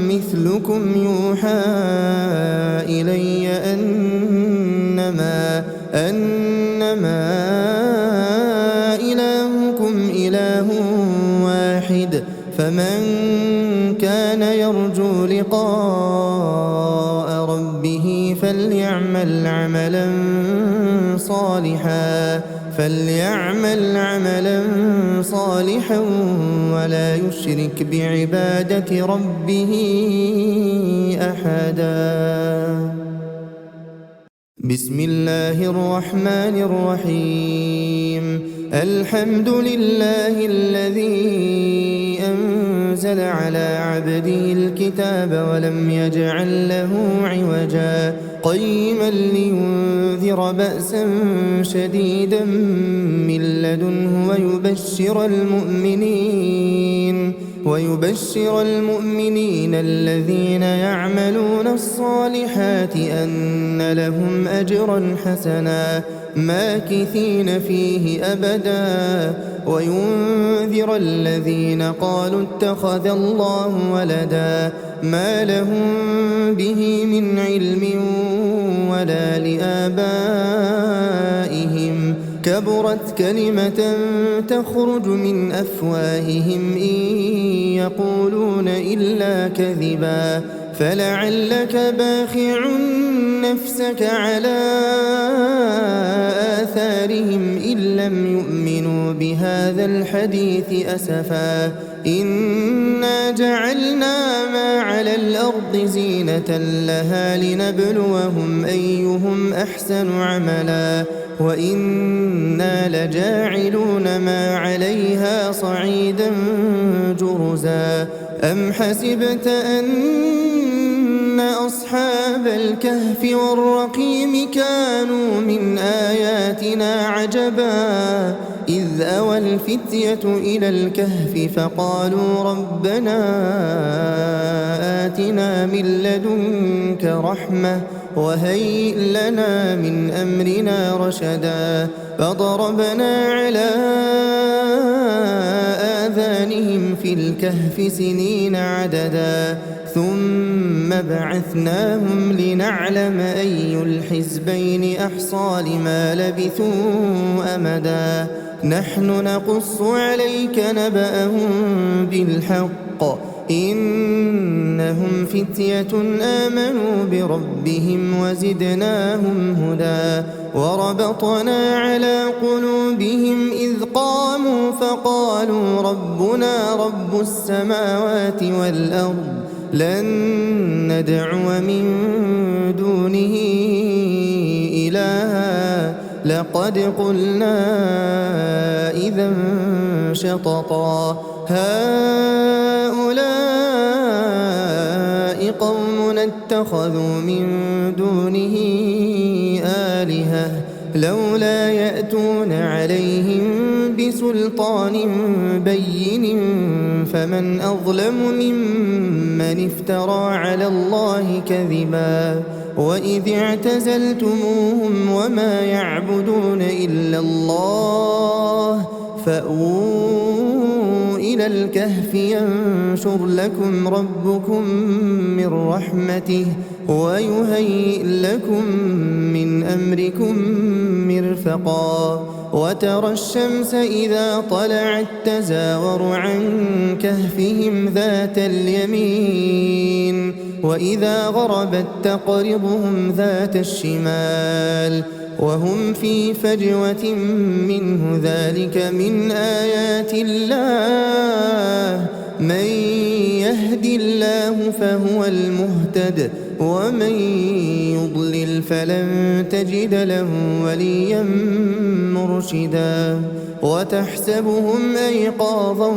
مثلكم يوحى إلي أنما إلهكم إله واحد فمن كان يرجو لقاء ربه فليعمل عملا صالحا ولا يشرك بعبادة ربه أحدا بسم الله الرحمن الرحيم الحمد لله الذي أنزل على عبده الكتاب ولم يجعل له عوجا قيما لينذر بأسا شديدا من لدنه ويبشر المؤمنين الذين يعملون الصالحات أن لهم أجرا حسنا ماكثين فيه أبدا وينذر الذين قالوا اتخذ الله ولدا ما لهم به من علم ولا لآبائهم كبرت كلمة تخرج من أفواههم إن يقولون إلا كذبا فلعلك باخع نفسك على آثارهم إن لم يؤمنوا بهذا الحديث أسفا إنا جعلنا ما على الأرض زينة لها لنبلوهم أيهم أحسن عملا وإنا لجاعلون ما عليها صعيدا جرزا أم حسبت أن أصحاب الكهف والرقيم كانوا من آياتنا عجبا إذ أوى الفتية إلى الكهف فقالوا ربنا آتنا من لدنك رحمة وهيئ لنا من أمرنا رشدا فضربنا على آذانهم في الكهف سنين عددا ثم بعثناهم لنعلم أي الحزبين أحصى لما لبثوا أمدا نحن نقص عليك نبأهم بالحق إنهم فتية آمنوا بربهم وزدناهم هدى وربطنا على قلوبهم إذ قاموا فقالوا ربنا رب السماوات والأرض لن ندعو من دونه إلها لقد قلنا إذا شططا هؤلاء قوم اتخذوا من دونه آلهة لولا يأتون عليهم بسلطان بين فمن أظلم ممن افترى على الله كذبا وإذ اعتزلتموهم وما يعبدون إلا الله فأووا إلى الكهف ينشر لكم ربكم من رحمته ويهيئ لكم من أمركم مرفقا وترى الشمس إذا طلعت تزاور عن كهفهم ذات اليمين وإذا غربت تقرضهم ذات الشمال وهم في فجوة منه ذلك من آيات الله من يهد الله فهو المهتد ومن يضلل فلن تجد له وليا مرشدا وتحسبهم أيقاظا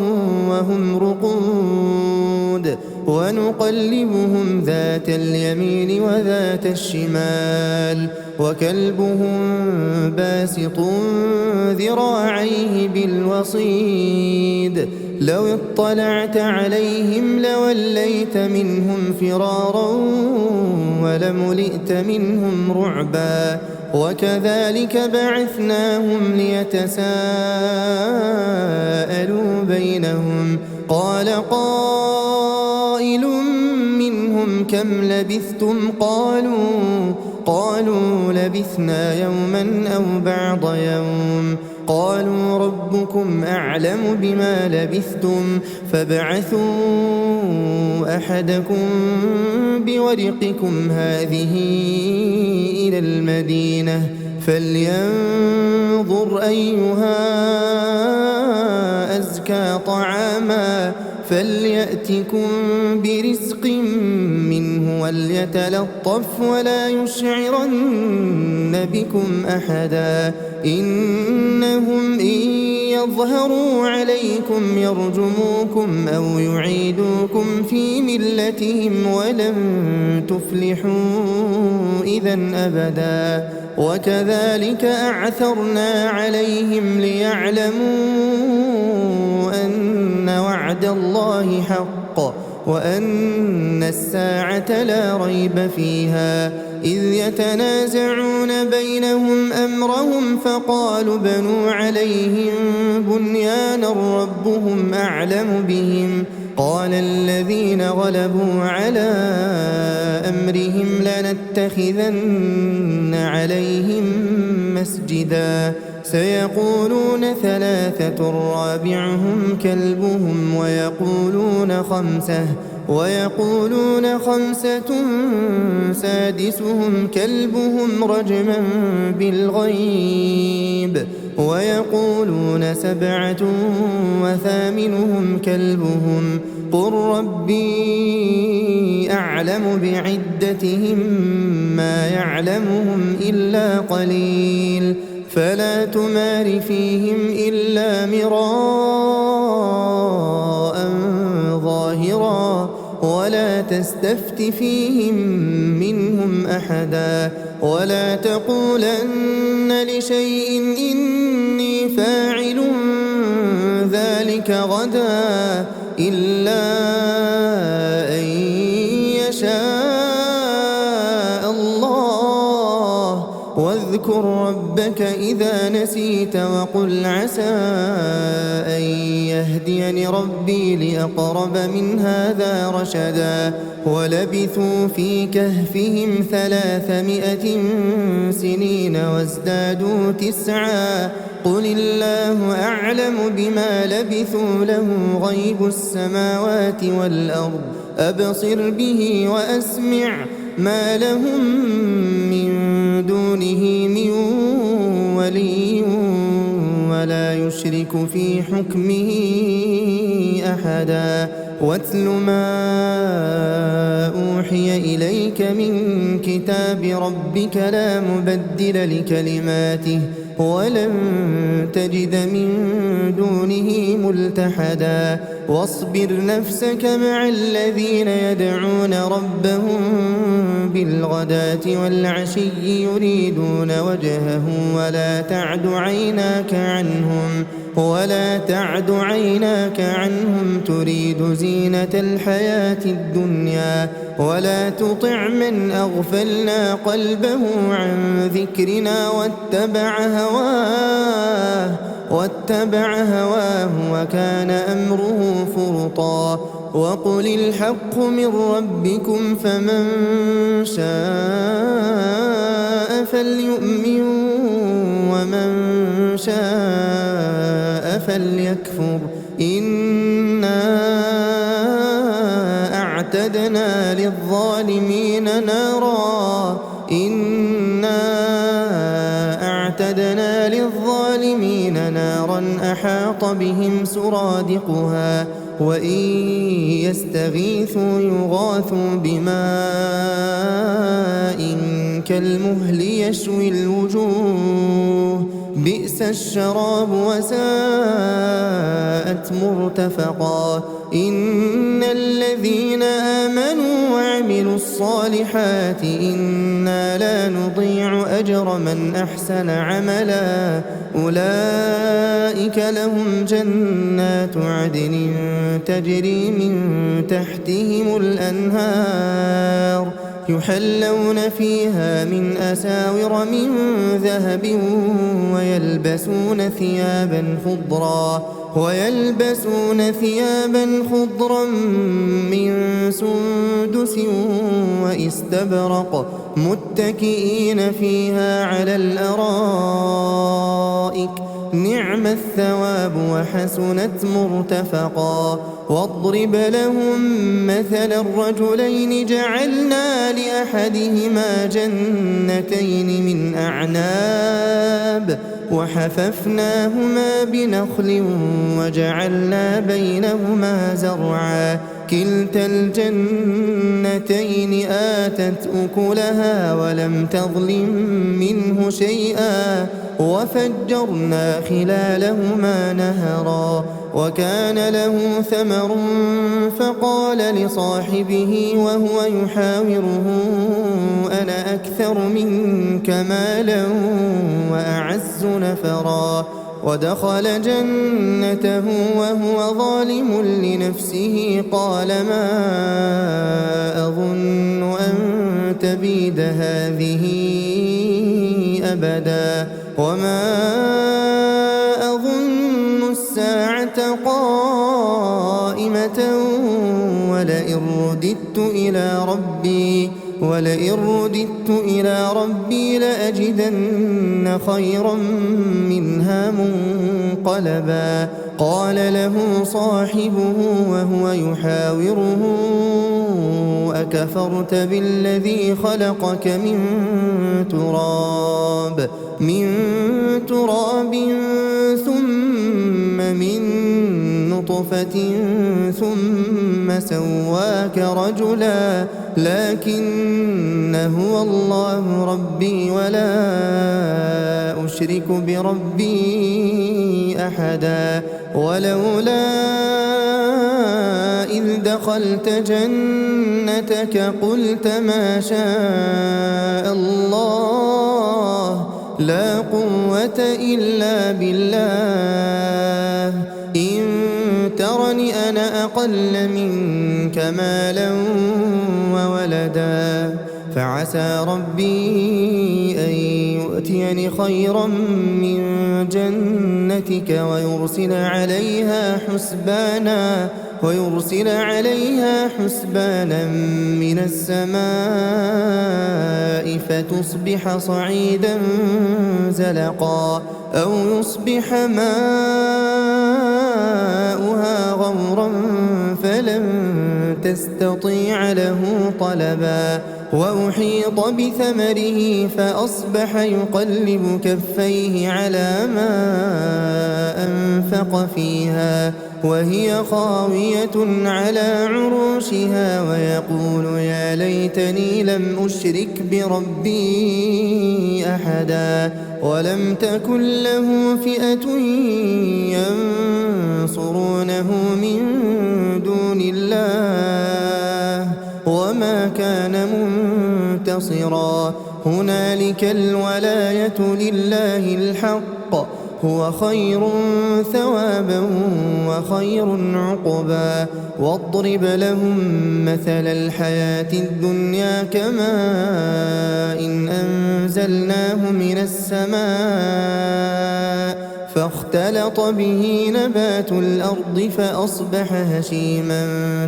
وهم رقود ونقلبهم ذات اليمين وذات الشمال وكلبهم باسط ذراعيه بالوصيد لو اطلعت عليهم لوليت منهم فرارا ولملئت منهم رعبا وكذلك بعثناهم ليتساءلوا بينهم قال قائل منهم كم لبثتم قالوا لبثنا يوما أو بعض يوم قالوا ربكم أعلم بما لبثتم فابعثوا أحدكم بورقكم هذه إلى المدينة فلينظر أيها أزكى طعاما فليأتكم برزق منه وليتلطف ولا يشعرن بكم أحدا إنهم إن يظهروا عليكم يرجموكم أو يعيدوكم في ملتهم ولن تفلحوا إذا أبدا وكذلك أعثرنا عليهم ليعلموا أن وعد الله حق وأن الساعة لا ريب فيها إذ يتنازعون بينهم أمرهم فقالوا بنوا عليهم بنيانا ربهم أعلم بهم قال الذين غلبوا على أمرهم لنتخذن عليهم مسجدا سيقولون ثلاثة رابعهم كلبهم ويقولون خمسة سادسهم كلبهم رجما بالغيب ويقولون سبعة وثامنهم كلبهم قل ربي أعلم بعدتهم ما يعلمهم إلا قليل فلا تمار فيهم إلا مراء ظاهرا ولا تستفت فيهم منهم أحدا ولا تقولن لشيء إني فاعل ذلك غدا إلا أن يشاء الله واذكر ربك إذا نسيت وقل عسى أن يهديني ربي لأقرب من هذا رشدا ولبثوا في كهفهم 300 سنين وازدادوا 9 قل الله أعلم بما لبثوا له غيب السماوات والأرض أبصر به وأسمع ما لهم من دونه من ولي ولا يشرك في حكمه أحدا واتل ما أوحي إليك من كتاب ربك لا مبدل لكلماته ولن تجد من دونه ملتحدا واصبر نفسك مع الذين يدعون ربهم بالغداة والعشي يريدون وجهه ولا تعد عيناك عنهم تريد زينة الحياة الدنيا ولا تطع من أغفلنا قلبه عن ذكرنا واتبع هواه وكان أمره فرطا وقل الحق من ربكم فمن شاء فليؤمن ومن شاء فليكفر إنا أعتدنا للظالمين نارا أحاط بهم سرادقها وإن يستغيثوا يغاثوا بماء كالمهل يشوي الوجوه بئس الشراب وساءت مرتفقا إن الذين آمنوا وعملوا الصالحات إنا لا نضيع أجر من أحسن عملا أولئك لهم جنات عدن تجري من تحتهم الأنهار يحلون فيها من أساور من ذهب ويلبسون ثيابا خضرا من سندس واستبرق متكئين فيها على الأرائك نعم الثواب وحسنت مرتفقا واضرب لهم مثل الرجلين جعلنا لأحدهما جنتين من أعناب وحففناهما بنخل وجعلنا بينهما زرعا كلتا الجنتين آتت أكلها ولم تظلم منه شيئا وفجرنا خلالهما نهرا وكان له ثمر فقال لصاحبه وهو يحاوره أنا أكثر منك مالا وأعز نفرا ودخل جنته وهو ظالم لنفسه قال ما أظن أن تبيد هذه أبدا وما أظن الساعة قائمة ولئن رددت إلى ربي لأجدن خيرا منها منقلبا قال له صاحبه وهو يحاوره أكفرت بالذي خلقك من تراب ثم من نطفة ثم سواك رجلا لكن هو الله ربي ولا أشرك بربي أحدا ولولا إذ دخلت جنتك قلت ما شاء الله لا قوة قوة إلا بالله إن ترني أنا أقل منك مالا وولدا فعسى ربي أن يؤتيني خيرا من جنتك ويرسل عليها حسبانا من السماء فتصبح صعيدا زلقا أو يصبح ماؤها غورا فلن تستطيع له طلبا وأحيط بثمره فأصبح يقلب كفيه على ما أنفق فيها وهي خاوية على عروشها ويقول يا ليتني لم أشرك بربي أحدا ولم تكن له فئة ينصرونه من دون الله وما كان منتصرا هنالك الولاية لله الحق هو خير ثوابا وخير عقبا واضرب لهم مثل الحياة الدنيا كماء إن أنزلناه من السماء فاختلط به نبات الأرض فأصبح هشيما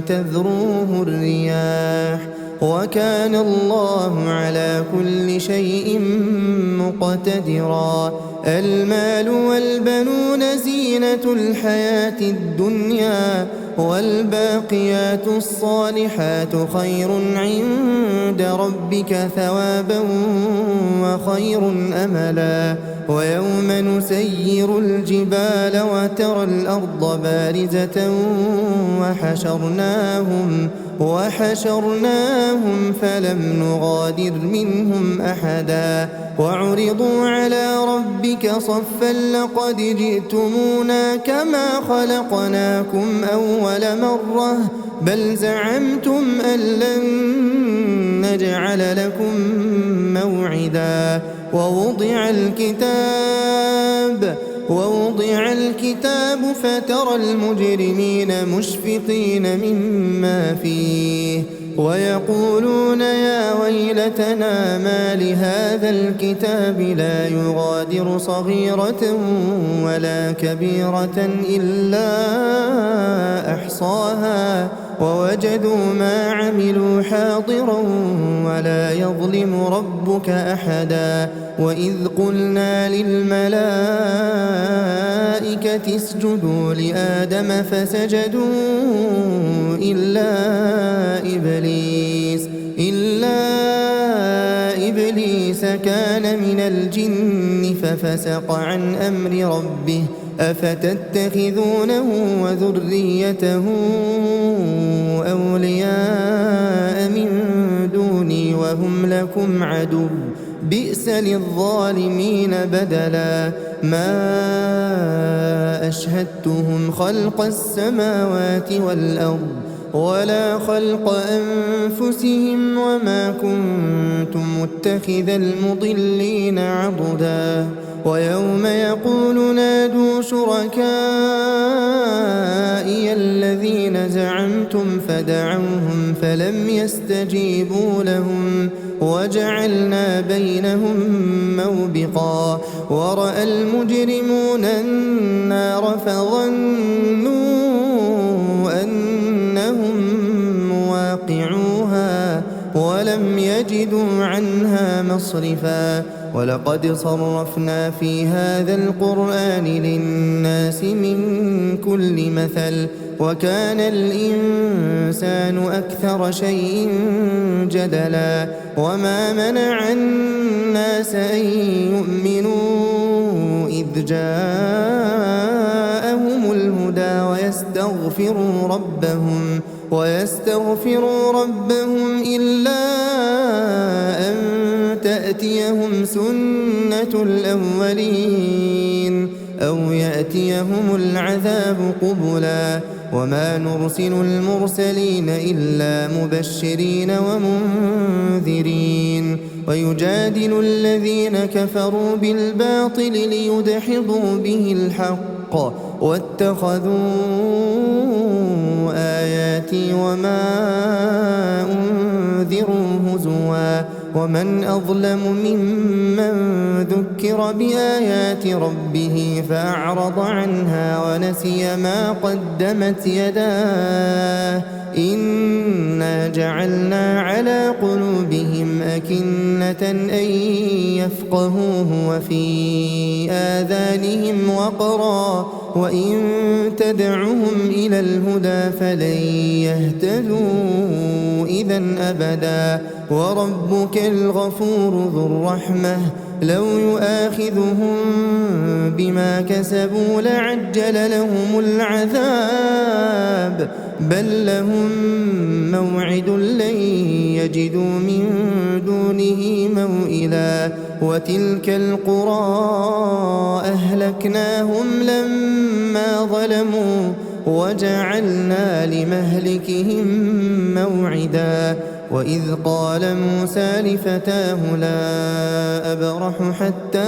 تذروه الرياح وكان الله على كل شيء مقتدرا المال والبنون زينة الحياة الدنيا والباقيات الصالحات خير عند ربك ثوابا وخير أملا ويوم نسير الجبال وترى الأرض بارزة وحشرناهم فلم نغادر منهم أحدا وعرضوا على ربك صفا لقد جئتمونا كما خلقناكم أول مرة بل زعمتم أن لن نجعل لكم موعدا ووضع الكتاب فترى المجرمين مشفقين مما فيه ويقولون يا ويلتنا ما لهذا الكتاب لا يغادر صغيرة ولا كبيرة إلا أحصاها ووجدوا ما عملوا حاضرا ولا يظلم ربك أحدا وإذ قلنا للملائكة اسجدوا لآدم فسجدوا إلا إبليس كان من الجن ففسق عن أمر ربه أفتتخذونه وذريته أولياء من دوني وهم لكم عدو بئس للظالمين بدلا ما أشهدتهم خلق السماوات والأرض ولا خلق أنفسهم وما كنت متخذ المضلين عضدا ويوم يقول نادوا شركائي الذين زعمتم فدعوهم فلم يستجيبوا لهم وجعلنا بينهم موبقا ورأى المجرمون النار فظنوا أنهم مواقعوها ولم يجدوا عنها مصرفا ولقد صرفنا في هذا القرآن للناس من كل مثل وكان الإنسان أكثر شيء جدلا وما منع الناس أن يؤمنوا إذ جاءهم الهدى ويستغفروا ربهم إلا أن تأتيهم سنة الأولين أو يأتيهم العذاب قبلا وما نرسل المرسلين إلا مبشرين ومنذرين ويجادل الذين كفروا بالباطل ليدحضوا به الحق واتخذوا آياتي وما أنذروا هزوا ومن أظلم ممن ذكر بآيات ربه فأعرض عنها ونسي ما قدمت يداه إنا جعلنا على قلوبهم أكنة أن يفقهوه وفي آذانهم وقرا وإن تدعهم إلى الهدى فلن يهتدوا إذا أبدا وربك الغفور ذو الرحمة لو يؤاخذهم بما كسبوا لعجل لهم العذاب بل لهم موعد لن يجدوا من دونه موئلا وتلك القرى أهلكناهم لما ظلموا وجعلنا لمهلكهم موعدا وإذ قال موسى لفتاه لا أبرح حتى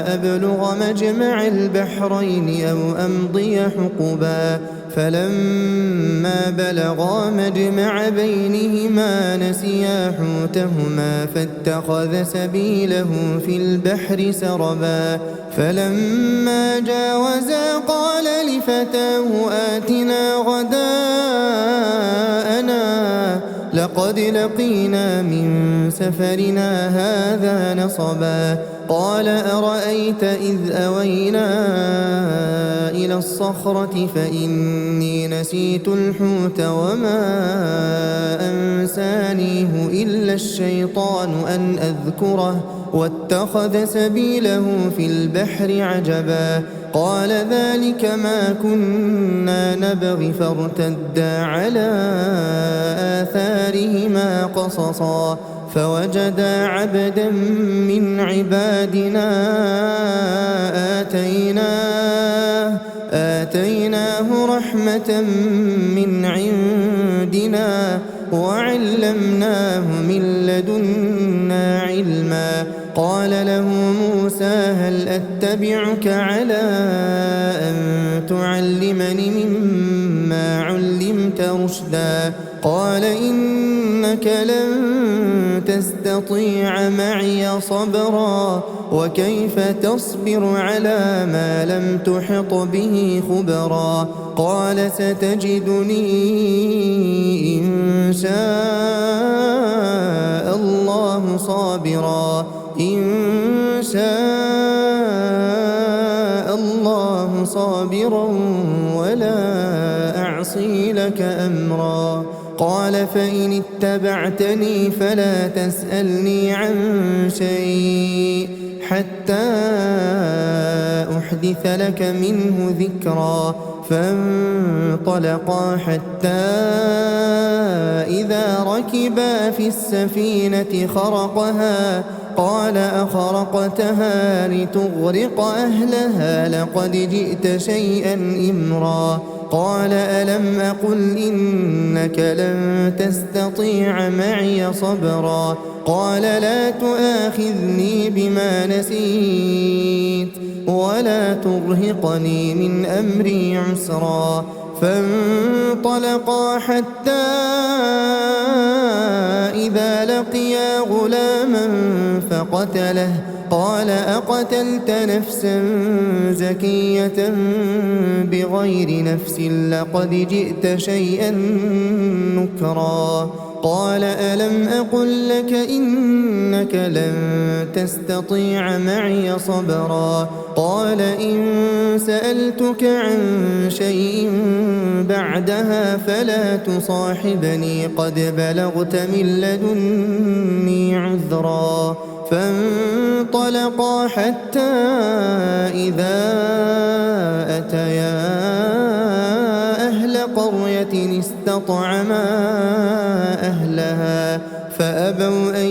أبلغ مجمع البحرين أو أمضي حقبا فلما بلغا مجمع بينهما نسيا حوتهما فاتخذ سبيله في البحر سربا فلما جاوزا قال لفتاه آتنا غداءنا لقد لقينا من سفرنا هذا نصبا قال أرأيت إذ أوينا إلى الصخرة فإني نسيت الحوت وما أنسانيه إلا الشيطان أن أذكره واتخذ سبيله في البحر عجبا قال ذلك ما كنا نبغي فارتدا على آثارهما قصصا فوجدا عبدا من عبادنا آتيناه رحمة من عندنا وعلمناه من لدنا علما قال له موسى هل أتبعك على أن تعلمني مما علمت رشدا قال إنك لن تستطيع معي صبرا وكيف تصبر على ما لم تحط به خبرا قال ستجدني إن شاء الله صابرا ولا أعصي لك أمرا قال فإن اتبعتني فلا تسألني عن شيء حتى أحدث لك منه ذكرا فانطلقا حتى إذا ركبا في السفينة خرقها قال أخرقتها لتغرق أهلها لقد جئت شيئا إمرا قال ألم أقل إنك لن تستطيع معي صبرا قال لا تؤاخذني بما نسيت ولا ترهقني من أمري عسرا فانطلقا حتى إذا لقيا غلاما فقتله قال أقتلت نفسا زكية بغير نفس لقد جئت شيئا نكرا قال ألم أقل لك إنك لن تستطيع معي صبرا قال إن سألتك عن شيء بعدها فلا تصاحبني قد بلغت من لدني عذرا فانطلقا حتى إذا أتيا أهل قرية استطعما أهلها رحمًا فأبوا أن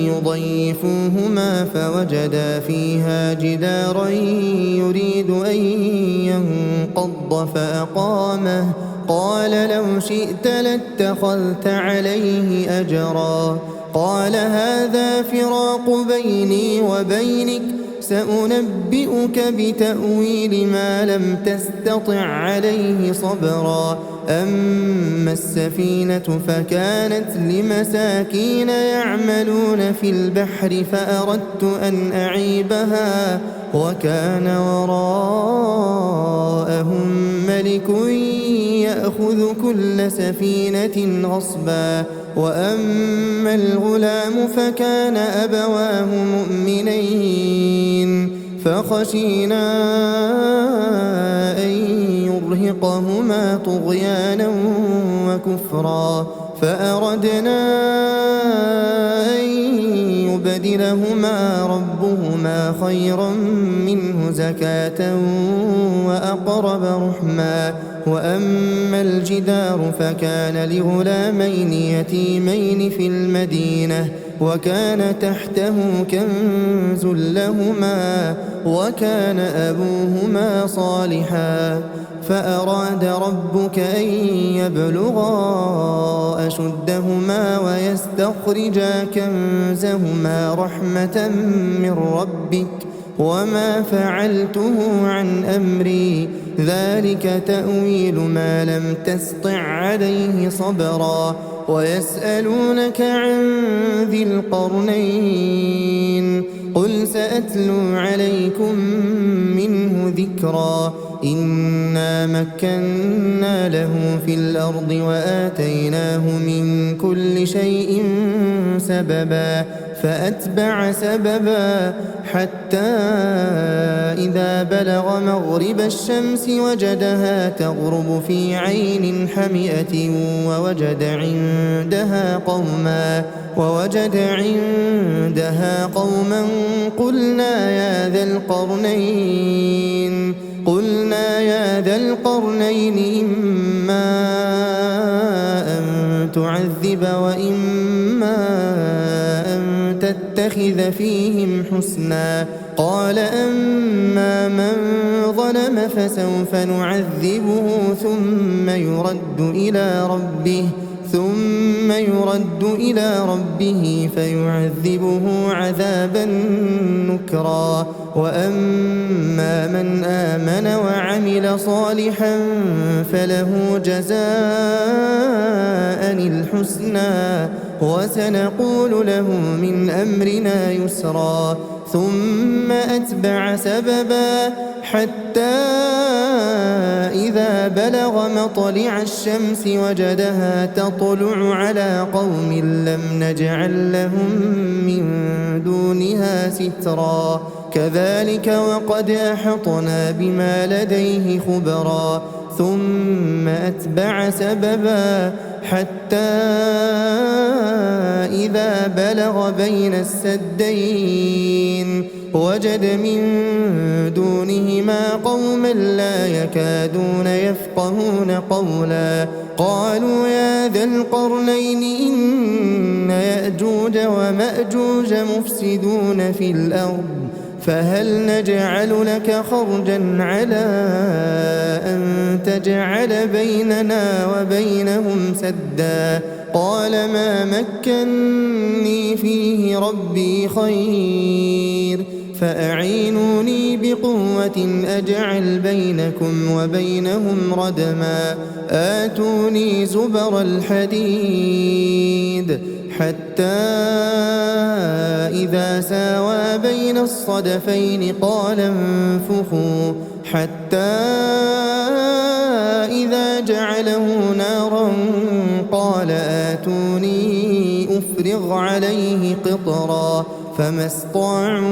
يضيفوهما فوجدا فيها جدارا يريد أن ينقض فأقامه قال لو شئت لاتخذت عليه أجرا قال هذا فراق بيني وبينك سأنبئك بتأويل ما لم تستطع عليه صبرا أما السفينة فكانت لمساكين يعملون في البحر فأردت أن أعيبها وكان وراءهم ملك يأخذ كل سفينة غصبا وأما الغلام فكان أبواه مؤمنين فخشينا أن يرهقهما طغيانا وكفرا فأردنا أن يبدلهما ربهما خيرا منه زكاة وأقرب رحما وأما الجدار فكان لغلامين يتيمين في المدينة وكان تحته كنز لهما وكان أبوهما صالحا فأراد ربك أن يبلغا أشدهما ويستخرجا كنزهما رحمة من ربك وما فعلته عن أمري ذلك تأويل ما لم تسطع عليه صبرا ويسألونك عن ذي القرنين قل سأتلو عليكم منه ذكرا إنا مكنا له في الأرض وآتيناه من كل شيء سببا فأتبع سببا حتى إذا بلغ مغرب الشمس وجدها تغرب في عين حمئة ووجد عندها قوما قلنا يا ذا القرنين إما أن تعذب وإما أن تتخذ فيهم حسنا قال أما من ظلم فسوف نعذبه ثم يرد إلى ربه فيعذبه عذابا نكرا وأما من آمن وعمل صالحا فله جزاء الحسنى وسنقول له من أمرنا يسرا ثم أتبع سببا حتى إذا بلغ مطلع الشمس وجدها تطلع على قوم لم نجعل لهم من دونها سترا كذلك وقد أحطنا بما لديه خبرا ثم أتبع سببا حتى إذا بلغ بين السدين وجد من دونهما قوما لا يكادون يفقهون قولا قالوا يا ذا القرنين إن يأجوج ومأجوج مفسدون في الأرض فهل نجعل لك خرجا على أن تجعل بيننا وبينهم سدا قال ما مكني فيه ربي خير فأعينوني بقوة أجعل بينكم وبينهم ردما آتوني زبر الحديد حتى إذا ساوى بين الصدفين قال انفخوا حتى إذا جعله نارا قال آتوني أفرغ عليه قطرا فما استطاعوا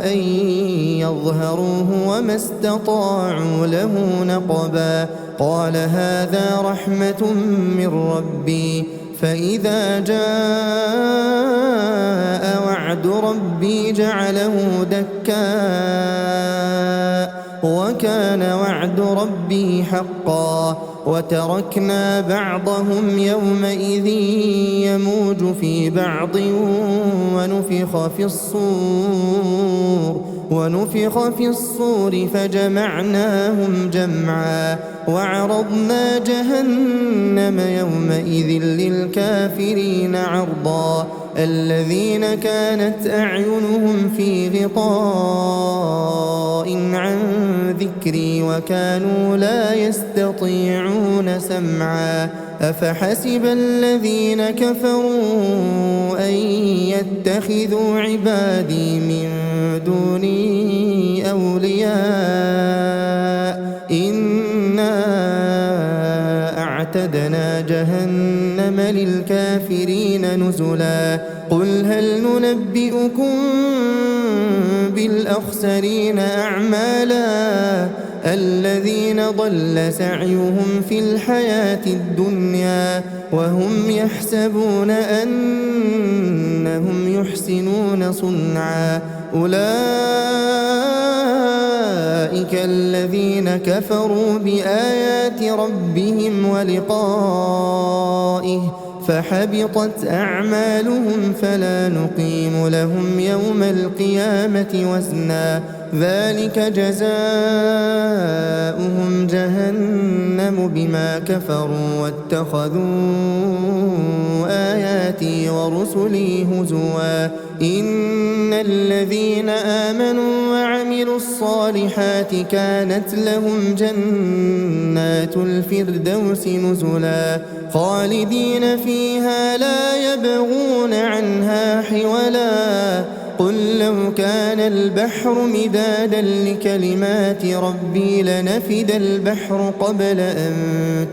أن يظهروه وما استطاعوا له نقبا قال هذا رحمة من ربي فإذا جاء وعد ربي جعله دكاء وكان وعد ربي حقا وتركنا بعضهم يومئذ يموج في بعض ونفخ في الصور فجمعناهم جمعا وعرضنا جهنم يومئذ للكافرين عرضا الذين كانت أعينهم في غطاء عن ذكري وكانوا لا يستطيعون سمعا أفحسب الذين كفروا أن يتخذوا عبادي من دوني أولياء إنا أعتدنا جهنم للكافرين نزلا قل هل ننبئكم بالأخسرين أعمالا الذين ضل سعيهم في الحياة الدنيا وهم يحسبون أنهم يحسنون صنعا أولئك الذين كفروا بآيات ربهم ولقائه فحبطت أعمالهم فلا نقيم لهم يوم القيامة وزنا ذلك جزاؤهم جهنم بما كفروا واتخذوا آياتي ورسلي هزوا إن الذين آمنوا وعملوا الصالحات كانت لهم جنات الفردوس نزلا خالدين فيها لا يبغون عنها حولا قل لو كان البحر مدادا لكلمات ربي لنفد البحر قبل أن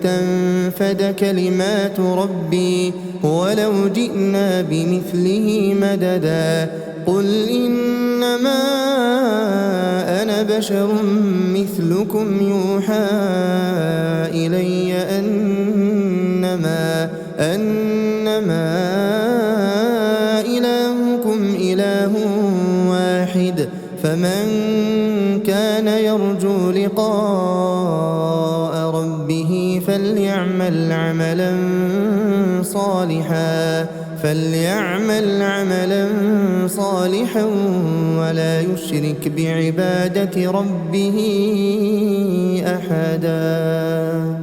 تنفد كلمات ربي ولو جئنا بمثله مددا قل إنما أنا بشر مثلكم يوحى إلي أنما إلهكم إله واحد فمن كان يرجو لقاء ربه فليعمل عملا صالحا ولا يشرك بعبادة ربه أحدا.